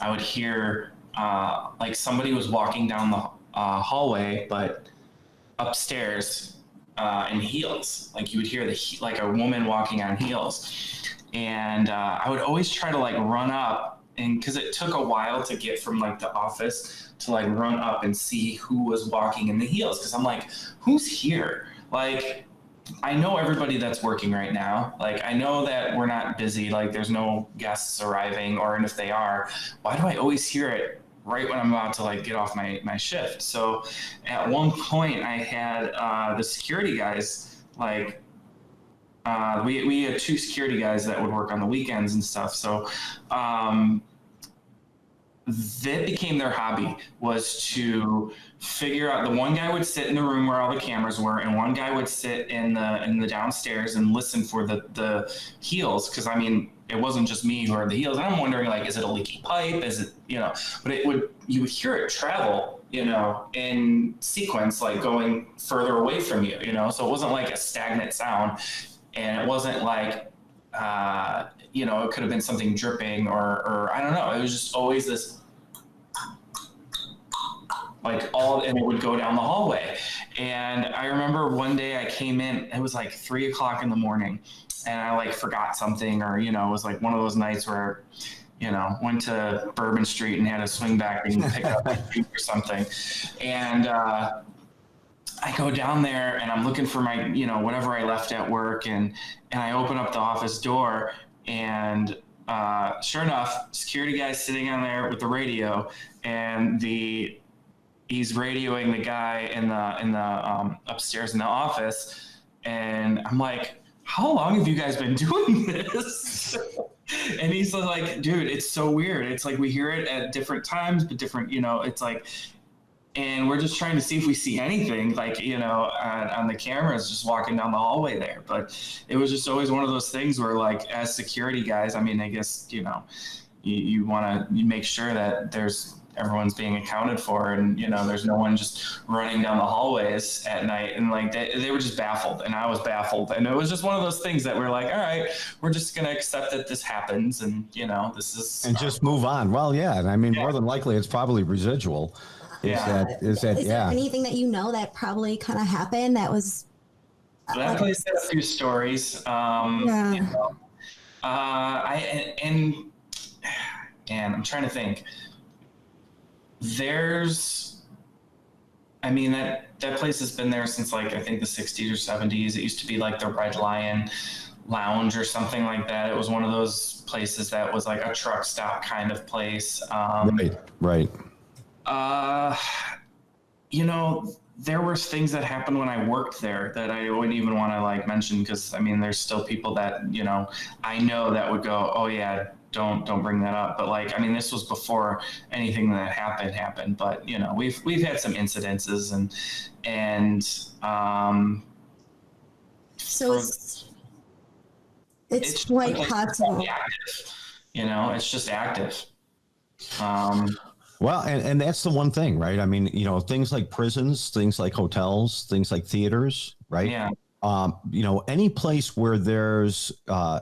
I would hear like somebody was walking down the hallway, but upstairs in heels. Like you would hear like a woman walking on heels. And I would always try to like run up, and because it took a while to get from like the office to like run up and see who was walking in the heels. Because I'm like, who's here? Like, I know everybody that's working right now. Like, I know that we're not busy. Like, there's no guests arriving, and if they are, why do I always hear it right when I'm about to like get off my shift? So at one point I had the security guys, like, we had two security guys that would work on the weekends and stuff. So that became their hobby, was to figure out. The one guy would sit in the room where all the cameras were, and one guy would sit in the downstairs and listen for the heels. Because I mean, it wasn't just me who heard the heels. And I'm wondering, like, is it a leaky pipe? Is it, but you would hear it travel, in sequence, like going further away from you, So it wasn't like a stagnant sound. And it wasn't like, it could have been something dripping or I don't know. It was just always this, and it would go down the hallway. And I remember one day I came in, it was like 3 o'clock in the morning, and I like forgot something, or, it was like one of those nights where, went to Bourbon Street and had to swing back and pick up my feet or something. And, I go down there and I'm looking for my, whatever I left at work, and I open up the office door, and sure enough, security guy's sitting on there with the radio, and he's radioing the guy in the upstairs in the office, and I'm like, how long have you guys been doing this? And he's like, dude, it's so weird. It's like we hear it at different times, but different, it's like. And we're just trying to see if we see anything, like, on the cameras just walking down the hallway there. But it was just always one of those things where, like, as security guys, I mean, I guess, you want to make sure that everyone's being accounted for, and, there's no one just running down the hallways at night. And, like, they were just baffled, and I was baffled. And it was just one of those things that we're like, all right, we're just going to accept that this happens, and, this is. And just move on. Well, yeah. I mean, more than likely, it's probably residual. Is there anything that that probably kind of happened that was? That place had a few stories. And I'm trying to think. I mean, that place has been there since like I think the 60s or 70s. It used to be like the Red Lion Lounge or something like that. It was one of those places that was like a truck stop kind of place. Right. You know, there were things that happened when I worked there that I wouldn't even want to like mention, because I mean, there's still people that, you know, I know that would go, oh yeah, don't bring that up. But like, I mean, this was before anything that happened. But you know, we've had some incidences and So it's quite possible. Active, you know, it's just active. Well, and that's the one thing, right? I mean, you know, things like prisons, things like hotels, things like theaters, right? Yeah. You know, any place where there's,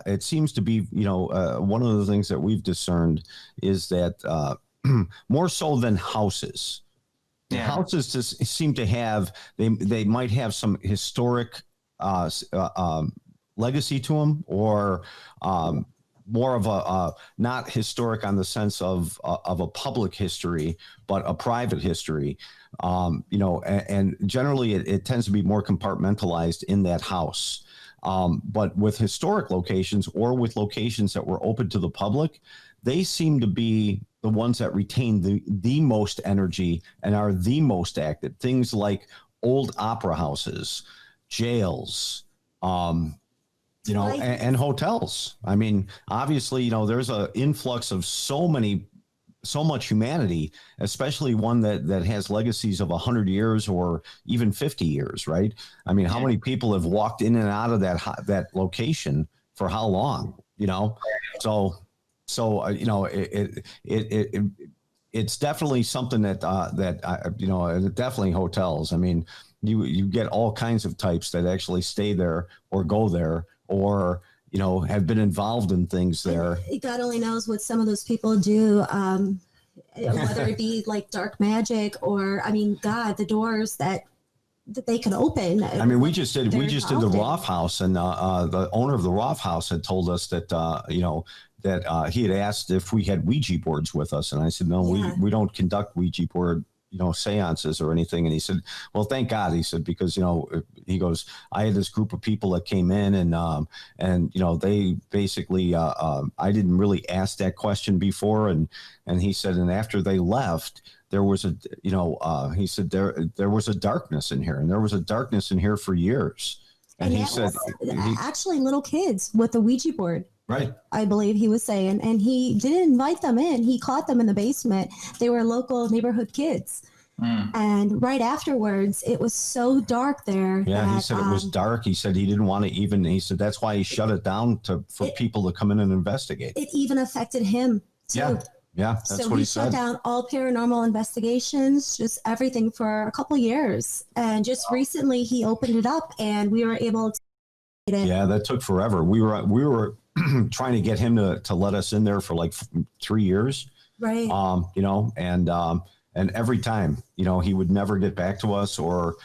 it seems to be, you know, one of the things that we've discerned is that more so than houses. Yeah. Houses just seem to have, they might have some historic legacy to them, or more of a not historic on the sense of a public history, but a private history. You know, and generally it tends to be more compartmentalized in that house. But with historic locations, or with locations that were open to the public, they seem to be the ones that retain the most energy and are the most active. Things like old opera houses, jails, you know, and hotels. I mean, obviously, you know, there's an influx of so much humanity, especially one that has legacies of 100 years or even 50 years, right? I mean, how many people have walked in and out of that location for how long, you know? So you know, it's definitely something that you know, definitely hotels. I mean, you get all kinds of types that actually stay there or go there, or you know, have been involved in things there. God only knows what some of those people do, whether it be like dark magic, or I mean, God, the doors that they can open. I mean, we just did the Roth House, and the owner of the Roth House had told us that you know, that he had asked if we had Ouija boards with us, and I said no, we don't conduct Ouija board, you know, seances or anything. And he said, well, thank God. He said, because, you know, he goes, I had this group of people that came in, and you know, they basically, I didn't really ask that question before. And he said, and after they left, there was a, you know, he said there was a darkness in here, and there was a darkness in here for years. And he said, actually little kids with the Ouija board. Right. I believe he was saying, and he didn't invite them in. He caught them in the basement. They were local neighborhood kids. And right afterwards, it was so dark there. Yeah, he said it was dark. He said he didn't want to even, he said that's why he shut it down for people to come in and investigate. It even affected him too. Yeah, that's so what he shut said. down all paranormal investigations, just everything, for a couple years. And just recently he opened it up, and we were able to get in. Yeah, that took forever. We were trying to get him to let us in there for like 3 years. Right. You know, and every time, you know, he would never get back to us, or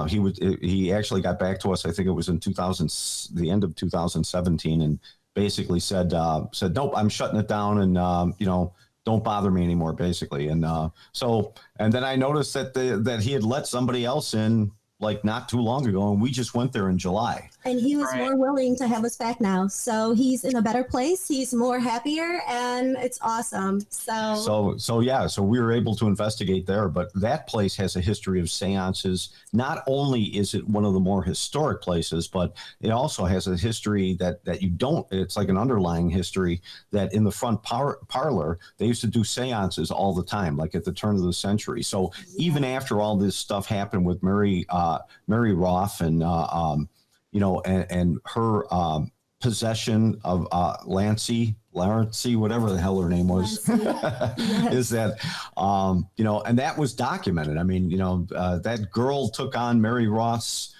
he actually got back to us. I think it was in the end of 2017, and basically said, nope, I'm shutting it down, and you know, don't bother me anymore, basically. And and then I noticed that he had let somebody else in like not too long ago, and we just went there in July. And he was more willing to have us back now. So he's in a better place. He's more happier, and it's awesome. So we were able to investigate there, but that place has a history of seances. Not only is it one of the more historic places, but it also has a history that you don't, it's like an underlying history that in the front parlor, they used to do seances all the time, like at the turn of the century. So even after all this stuff happened with Mary Roth and, you know, and her possession of Laney, whatever the hell her name was, yes. Is that, you know, and that was documented. I mean, you know, that girl took on Mary Roth's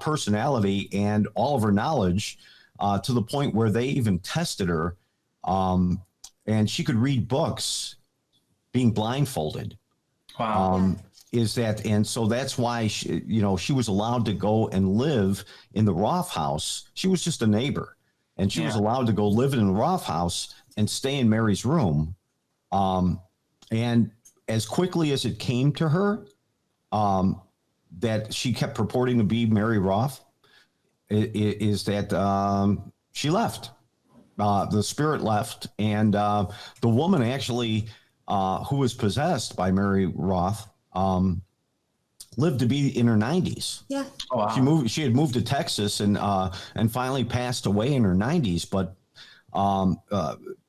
personality and all of her knowledge to the point where they even tested her, and she could read books being blindfolded. Wow. And so that's why she, you know, she was allowed to go and live in the Roth house. She was just a neighbor, and she was allowed to go live in the Roth house and stay in Mary's room And as quickly as it came to her, that she kept purporting to be Mary Roth, is that she left. The spirit left, and the woman actually, who was possessed by Mary Roth, lived to be in her 90s. Yeah. Oh, wow. She had moved to Texas and finally passed away in her 90s. But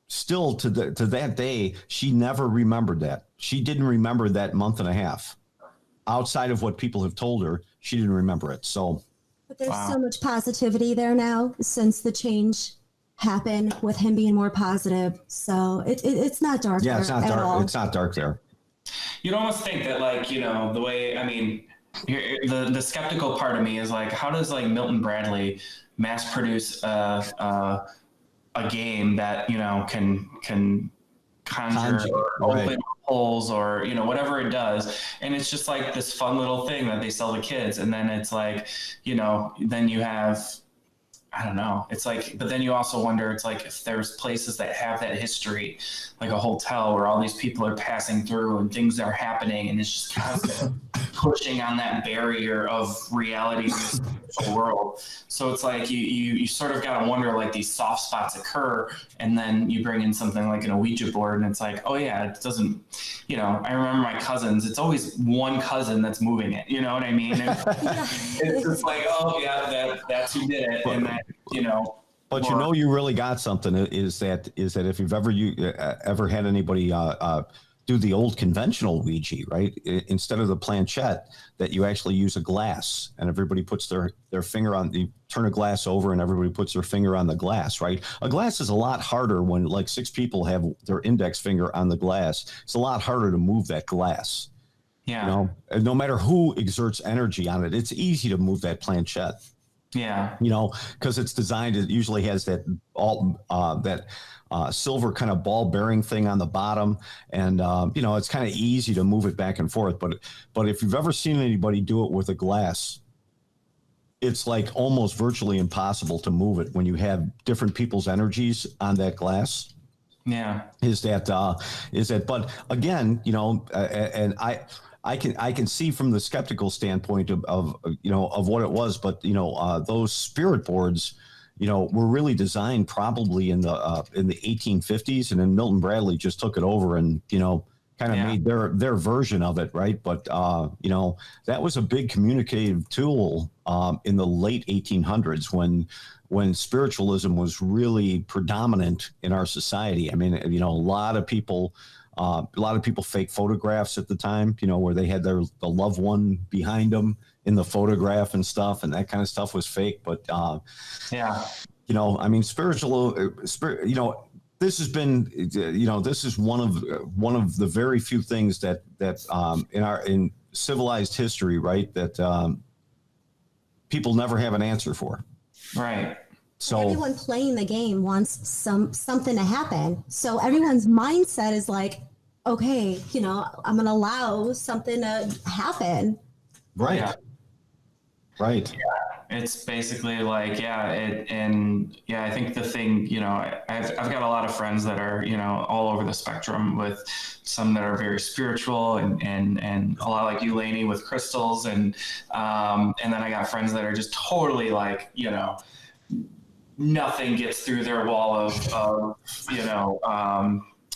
still, to that day, she never remembered that. She didn't remember that month and a half. Outside of what people have told her, she didn't remember it. So, but there's so much positivity there now since the change happened with him being more positive. So it's not dark. Yeah, it's not dark. All. It's not dark there. You'd almost think that, like, you know, the way, I mean, the skeptical part of me is like, how does like Milton Bradley mass produce a game that, you know, can conjure or open holes or, you know, whatever it does, and it's just like this fun little thing that they sell to kids, and then it's like, you know, then you have, I don't know. It's like, but then you also wonder, it's like if there's places that have that history, like a hotel where all these people are passing through and things are happening, and it's just constant pushing on that barrier of reality in this world. So it's like you sort of got to wonder, like, these soft spots occur, and then you bring in something like an Ouija board, and it's like, oh yeah, it doesn't, you know, I remember my cousins, it's always one cousin that's moving it, you know what I mean? It's just like, oh yeah, that's who did it, and that, you know. But you know, you really got something. Is that if you've ever had anybody do the old conventional Ouija, right? Instead of the planchette, that you actually use a glass, and everybody puts their finger on. You turn a glass over, and everybody puts their finger on the glass, right? A glass is a lot harder when like 6 people have their index finger on the glass. It's a lot harder to move that glass. Yeah. You know, no matter who exerts energy on it, it's easy to move that planchette. Yeah. You know, because it's designed, it usually has that silver kind of ball bearing thing on the bottom. And, you know, it's kind of easy to move it back and forth. But if you've ever seen anybody do it with a glass, it's like almost virtually impossible to move it when you have different people's energies on that glass. Yeah. Is that, but again, you know, and I can see from the skeptical standpoint of you know, of what it was, but you know, those spirit boards, you know, were really designed probably in the 1850s, and then Milton Bradley just took it over and, you know, kind of made their version of it, right? But you know, that was a big communicative tool in the late 1800s when spiritualism was really predominant in our society. I mean, you know, a lot of people fake photographs at the time, you know, where they had the loved one behind them in the photograph and stuff, and that kind of stuff was fake. But yeah, you know, I mean, you know, this has been, you know, this is one of the very few things that in civilized history, right, that people never have an answer for. Right. So everyone playing the game wants something to happen. So everyone's mindset is like, okay, you know, I'm going to allow something to happen. Right. Yeah. Right. Yeah. It's basically like, I think the thing, you know, I've got a lot of friends that are, you know, all over the spectrum, with some that are very spiritual and a lot like you, Laney, with crystals. And then I got friends that are just totally like, you know, nothing gets through their wall of you know,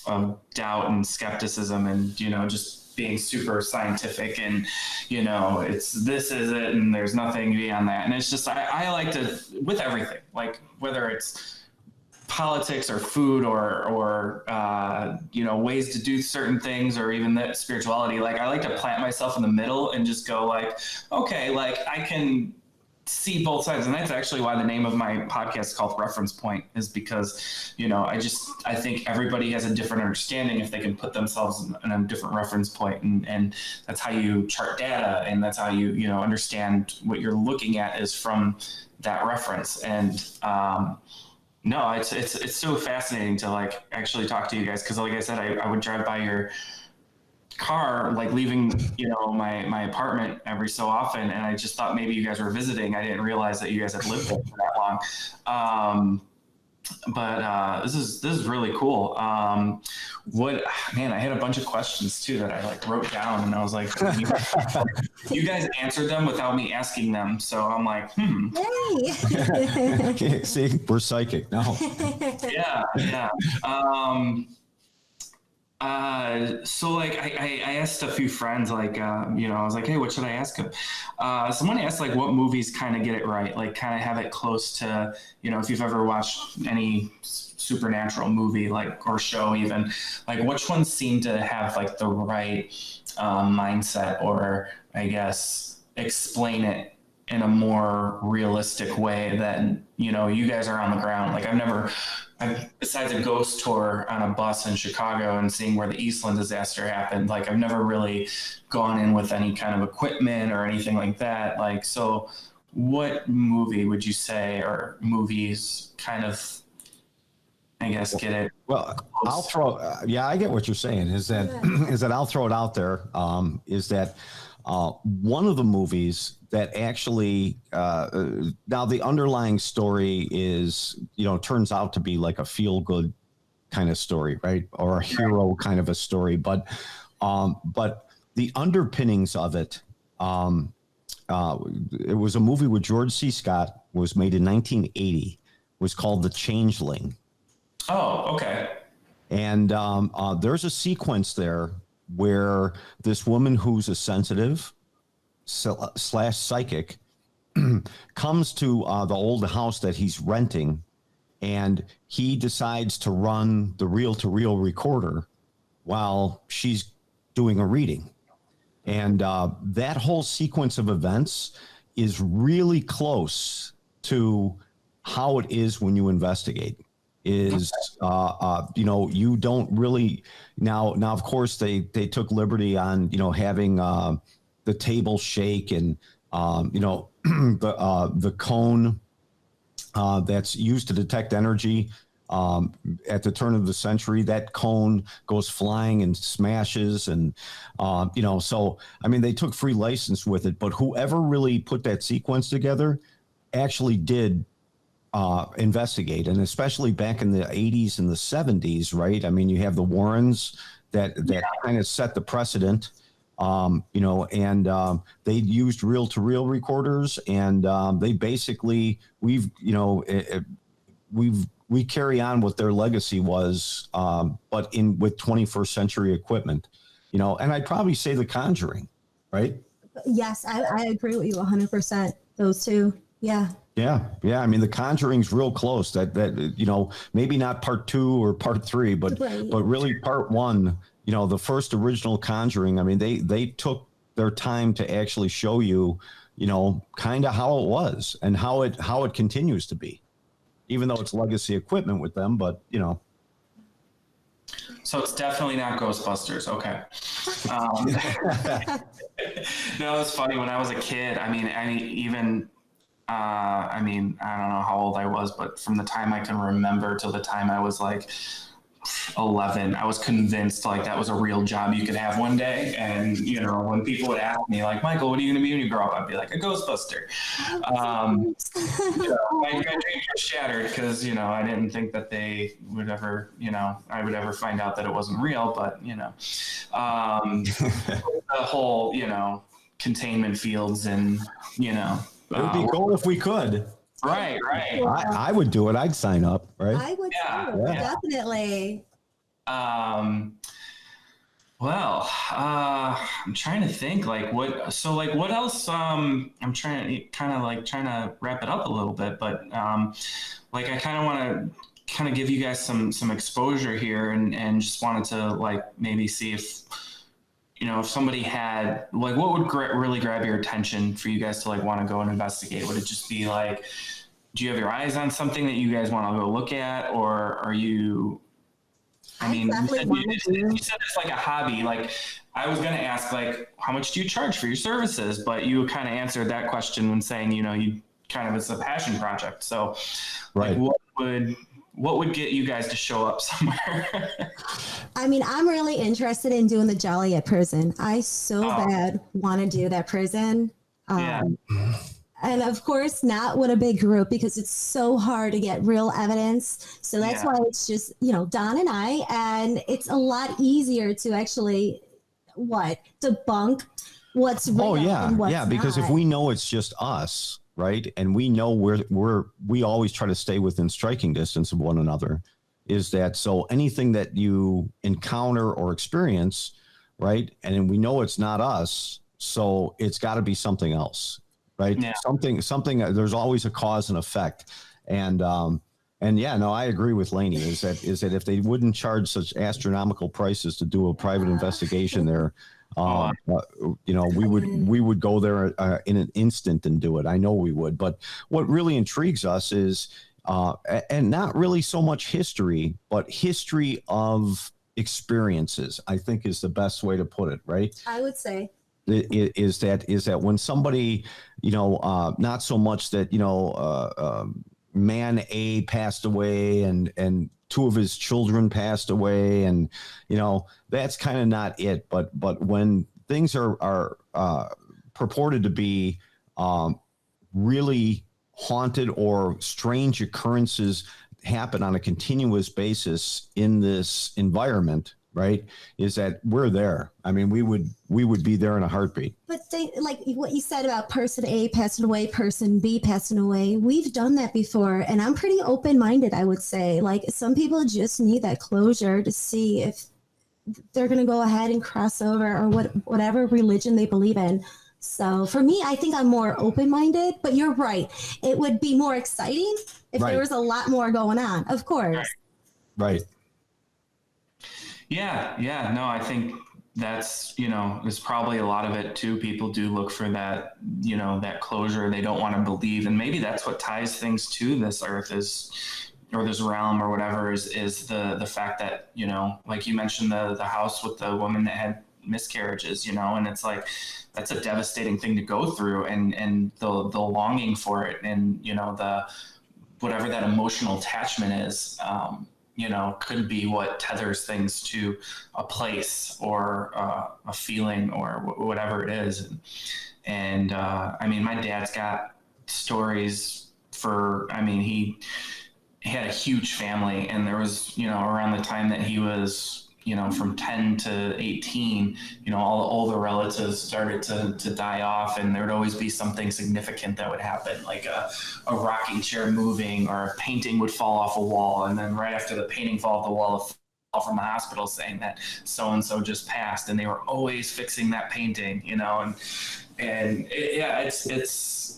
of doubt and skepticism, and, you know, just being super scientific, and, you know, this is it, and there's nothing beyond that. And it's just, I like to, with everything, like whether it's politics or food or you know, ways to do certain things, or even that spirituality, like I like to plant myself in the middle and just go like, okay, like I can see both sides. And that's actually why the name of my podcast is called Reference Point, is because, you know, I think everybody has a different understanding if they can put themselves in a different reference point, and that's how you chart data, and that's how you know, understand what you're looking at is from that reference. And no, it's so fascinating to like actually talk to you guys, because like I said, I would drive by your car, like leaving, you know, my apartment every so often, and I just thought maybe you guys were visiting. I didn't realize that you guys had lived there for that long. But this is really cool. what, man, I had a bunch of questions too that I like wrote down, and I was like, you guys answered them without me asking them. So I'm like, Hey. See, we're psychic. No. yeah. So like I asked a few friends, like, I was like, hey, what should I ask him? Someone asked like what movies kind of get it right, like kind of have it close to, if you've ever watched any supernatural movie, like, or show even, like which ones seem to have like the right mindset, or I guess explain it in a more realistic way that, you guys are on the ground. Like besides a ghost tour on a bus in Chicago and seeing where the Eastland disaster happened, like I've never really gone in with any kind of equipment or anything like that. Like, so what movie would you say, or movies kind of, I guess, get it? Well, I'll throw, I get what you're saying, is that, I'll throw it out there, is that one of the movies that actually, now the underlying story is, turns out to be like a feel good kind of story, right? Or a hero kind of a story. But the underpinnings of it, it was a movie with George C. Scott, was made in 1980, was called The Changeling. Oh, okay. And there's a sequence there where this woman who's a sensitive / psychic comes to the old house that he's renting, and he decides to run the reel-to-reel recorder while she's doing a reading. And that whole sequence of events is really close to how it is when you investigate. Is you don't really now of course they took liberty on having the table shake, and the cone that's used to detect energy at the turn of the century, that cone goes flying and smashes, and so I mean they took free license with it, but whoever really put that sequence together actually did investigate, and especially back in the 80s and the 70s, right? I mean, you have the Warrens that kind of set the precedent, and they used reel-to-reel recorders, and they basically we carry on what their legacy was, but with 21st century equipment, and I'd probably say The Conjuring, right? Yes, I agree with you 100%. Those two, yeah. Yeah. I mean, The Conjuring's real close. That maybe not part 2 or part 3, but really part 1. The first original Conjuring. I mean, they took their time to actually show you, kind of how it was and how it continues to be, even though it's legacy equipment with them. But So it's definitely not Ghostbusters. Okay. No, it's funny. When I was a kid, I mean, even. I don't know how old I was, but from the time I can remember till the time I was like 11, I was convinced like that was a real job you could have one day. And, when people would ask me like, Michael, what are you going to be when you grow up? I'd be like a Ghostbuster. My dreams were shattered because, I didn't think that they would ever, I would ever find out that it wasn't real, but, the whole, containment fields and, it would be cool if we could. Right. I would do it. I'd sign up. Right. I would too, definitely. Well, I'm trying to think like what else, I'm trying to wrap it up a little bit, but, like I kind of want to kind of give you guys some exposure here, and just wanted to like maybe see if, if somebody had like, what would really grab your attention for you guys to like want to go and investigate? Would it just be like, do you have your eyes on something that you guys want to go look at, or are you? You said it's like a hobby. Like I was going to ask like, how much do you charge for your services? But you kind of answered that question when saying, you kind of, it's a passion project. So right. Like, what would get you guys to show up somewhere? I'm really interested in doing the Joliet prison. I bad want to do that prison. And of course, not with a big group because it's so hard to get real evidence. So that's why it's just, Don and I, and it's a lot easier to actually debunk what's real and what's because not. if we know it's just us, right, and we know we always try to stay within striking distance of one another, is that so anything that you encounter or experience, right, and we know it's not us, so it's got to be something else. Right. Yeah. Something, there's always a cause and effect. And I agree with Laney is that if they wouldn't charge such astronomical prices to do a private investigation there, we would go there in an instant and do it. I know we would. But what really intrigues us is, and not really so much history, but history of experiences, I think is the best way to put it. Right. I would say. Is that when somebody, not so much that, man A passed away and two of his children passed away. And, that's kind of not it. But when things are purported to be really haunted or strange occurrences happen on a continuous basis in this environment, right, is that we're there. I mean, we would be there in a heartbeat. But like what you said about person A passing away, person B passing away, we've done that before. And I'm pretty open-minded, I would say. Like some people just need that closure to see if they're going to go ahead and cross over or whatever religion they believe in. So for me, I think I'm more open-minded, but you're right. It would be more exciting if there was a lot more going on, of course. Right. Yeah. No, I think that's, there's probably a lot of it too. People do look for that, that closure. They don't want to believe. And maybe that's what ties things to this earth or this realm or whatever is the fact that, like you mentioned, the house with the woman that had miscarriages, and it's like, that's a devastating thing to go through and the longing for it. And, the, whatever that emotional attachment is, could be what tethers things to a place or a feeling or whatever it is. And I mean, my dad's got stories he had a huge family, and there was, around the time that he was, from 10 to 18, all the older relatives started to die off, and there would always be something significant that would happen, like a rocking chair moving or a painting would fall off a wall. And then right after the painting fall off the wall, from the hospital saying that so-and-so just passed, and they were always fixing that painting, it's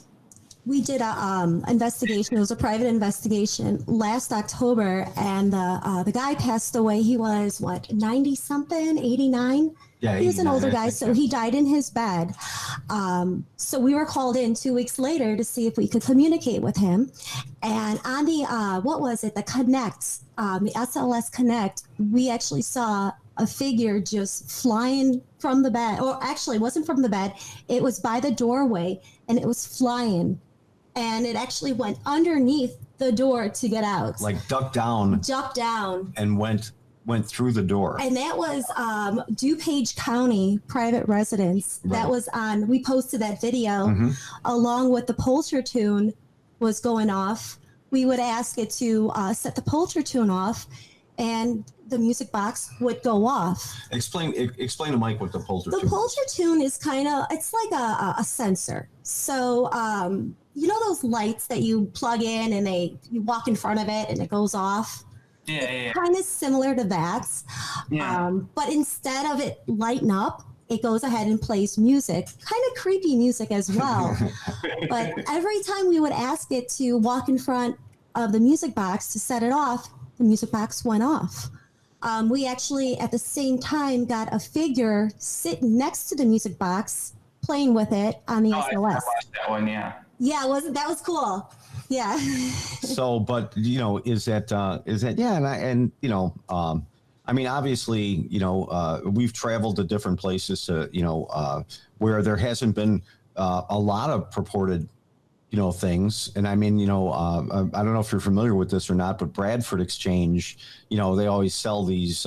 we did a investigation. It was a private investigation last October, and the guy passed away. He was 90 something, 89. Yeah, he was an older guy, so he died in his bed. So we were called in 2 weeks later to see if we could communicate with him. And on the the Connect, the SLS Connect, we actually saw a figure just flying from the bed, or actually it wasn't from the bed. It was by the doorway, and it was flying. And it actually went underneath the door to get out. Like ducked down. And went through the door. And that was DuPage County private residence. Right. That was we posted that video along with the Polter tune was going off. We would ask it to set the Polter tune off, and the music box would go off. Explain to Mike what the Polter tune is. The Polter tune is it's like a sensor. So, those lights that you plug in and you walk in front of it and it goes off? Yeah. Kind of similar to that. Yeah. But instead of it lighting up, it goes ahead and plays music, kind of creepy music as well. But every time we would ask it to walk in front of the music box to set it off, the music box went off. We actually, at the same time, got a figure sitting next to the music box, playing with it on the SLS. I watched that one, yeah. Yeah, that was cool. Yeah. So, but is that I mean, obviously, we've traveled to different places to where there hasn't been a lot of purported things. And I mean, I don't know if you're familiar with this or not, but Bradford Exchange, they always sell these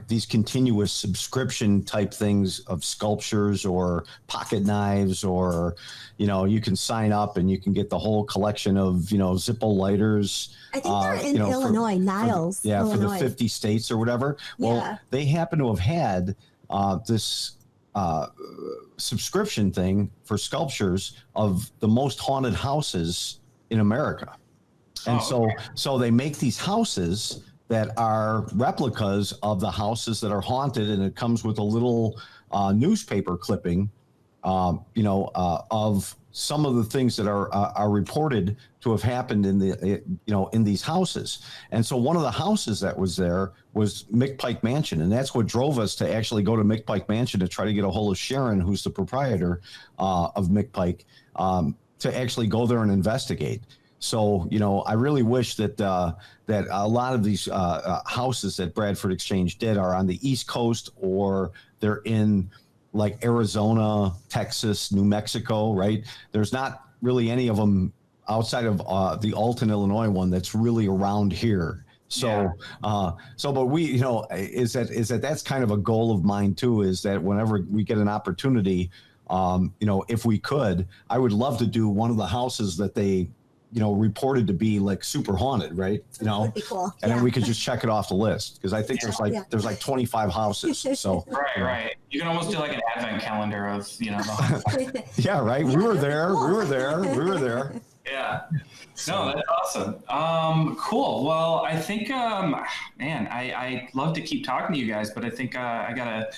these continuous subscription type things of sculptures or pocket knives, or, you can sign up and you can get the whole collection of, Zippo lighters. I think they're in Illinois, Niles. For the Illinois. 50 states or whatever. Well, Yeah. they happen to have had this subscription thing for sculptures of the most haunted houses in America. And so they make these houses that are replicas of the houses that are haunted, and it comes with a little newspaper clipping, of some of the things that are reported to have happened in these houses. And so one of the houses that was there was McPike Mansion, and that's what drove us to actually go to McPike Mansion to try to get a hold of Sharon, who's the proprietor of McPike, to actually go there and investigate. So, I really wish that that a lot of these houses that Bradford Exchange did are on the East Coast, or they're in like Arizona, Texas, New Mexico, right? There's not really any of them outside of the Alton, Illinois one that's really around here. So, but we, is that that's kind of a goal of mine too, is that whenever we get an opportunity, if we could, I would love to do one of the houses that they, reported to be like super haunted, right? That'd be cool. And then we could just check it off the list, because I think there's like 25 houses. So right. You can almost do like an advent calendar of, yeah, right. We were there. Yeah. No, that's awesome. Cool. Well, I think, man, I love to keep talking to you guys, but I think I gotta,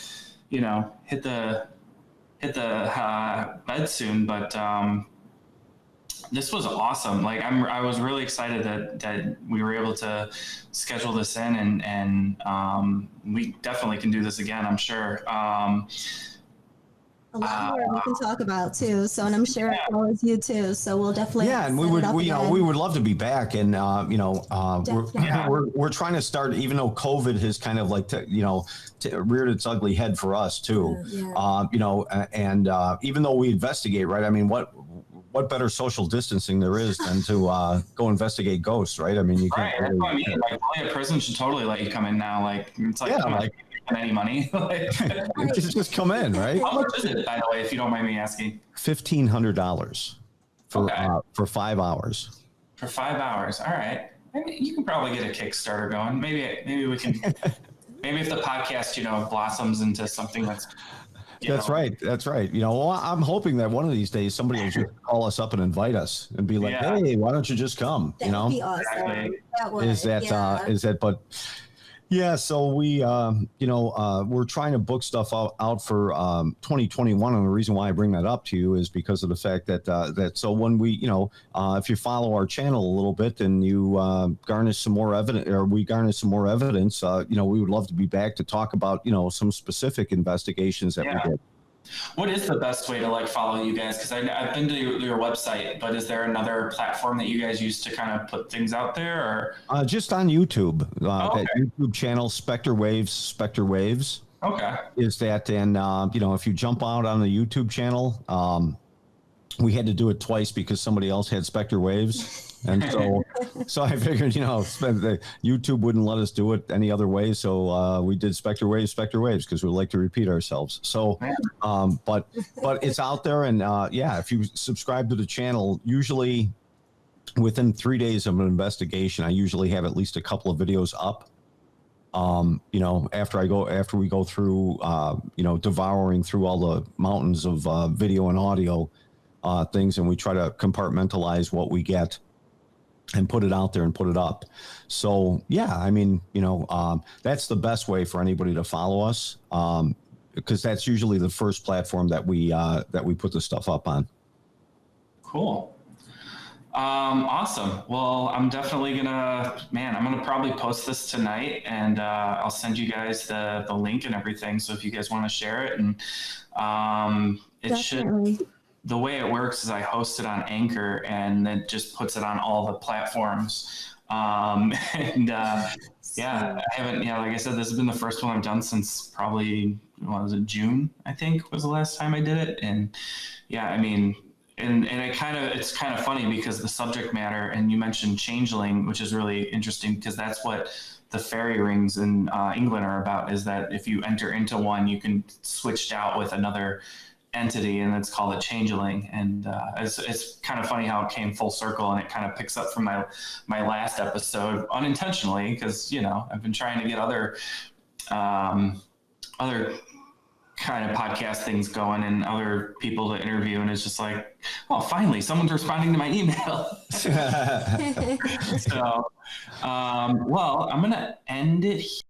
hit the bed soon. But this was awesome. Like I was really excited that we were able to schedule this in, and we definitely can do this again, I'm sure. A lot more we can talk about too. So, and I'm sure as well as you too. So we'll definitely and we would love to be back, and we're trying to start, even though COVID has kind of like reared its ugly head for us too. And even though we investigate, right? I mean, what better social distancing there is than to go investigate ghosts, right? I mean, you can't. Right. That's what I mean. Like, probably a prison should totally let you come in now. Like, it's like, any money. just come in, right? How much is it, by the way, if you don't mind me asking? $1,500 for 5 hours. For 5 hours. All right. You can probably get a Kickstarter going. Maybe we can. Maybe if the podcast, blossoms into something that's. That's right. I'm hoping that one of these days somebody will just call us up and invite us and be like, "Hey, why don't you just come?" That would be awesome. But yeah. So we, we're trying to book stuff out for 2021, and the reason why I bring that up to you is because of the fact that so when we, if you follow our channel a little bit and you garnish some more evidence, or we garnish some more evidence, we would love to be back to talk about some specific investigations that we did. What is the best way to follow you guys? Because I've been to your website, but is there another platform that you guys use to kind of put things out there, or just on YouTube? That YouTube channel, Spectrewaves. Okay. Is that, and if you jump out on the YouTube channel, we had to do it twice because somebody else had Spectrewaves. And so I figured, YouTube wouldn't let us do it any other way. So we did Spectrewaves because we like to repeat ourselves. So, but it's out there. And if you subscribe to the channel, usually within 3 days of an investigation, I usually have at least a couple of videos up. After we go through, devouring through all the mountains of video and audio things, and we try to compartmentalize what we get and put it out there and put it up. So that's the best way for anybody to follow us, because that's usually the first platform that we put the stuff up on. Cool. Awesome. Well, I'm definitely I'm gonna probably post this tonight, and I'll send you guys the link and everything. So if you guys want to share it, and the way it works is I host it on Anchor, and then just puts it on all the platforms. I haven't, like I said, this has been the first one I've done since probably, June, I think was the last time I did it. And and it's kind of funny because the subject matter, and you mentioned changeling, which is really interesting because that's what the fairy rings in England are about, is that if you enter into one, you can switch out with another entity, and it's called a changeling. And it's kind of funny how it came full circle, and it kind of picks up from my last episode unintentionally, because I've been trying to get other kind of podcast things going and other people to interview, and it's just like, oh, finally someone's responding to my email. So well, I'm gonna end it here.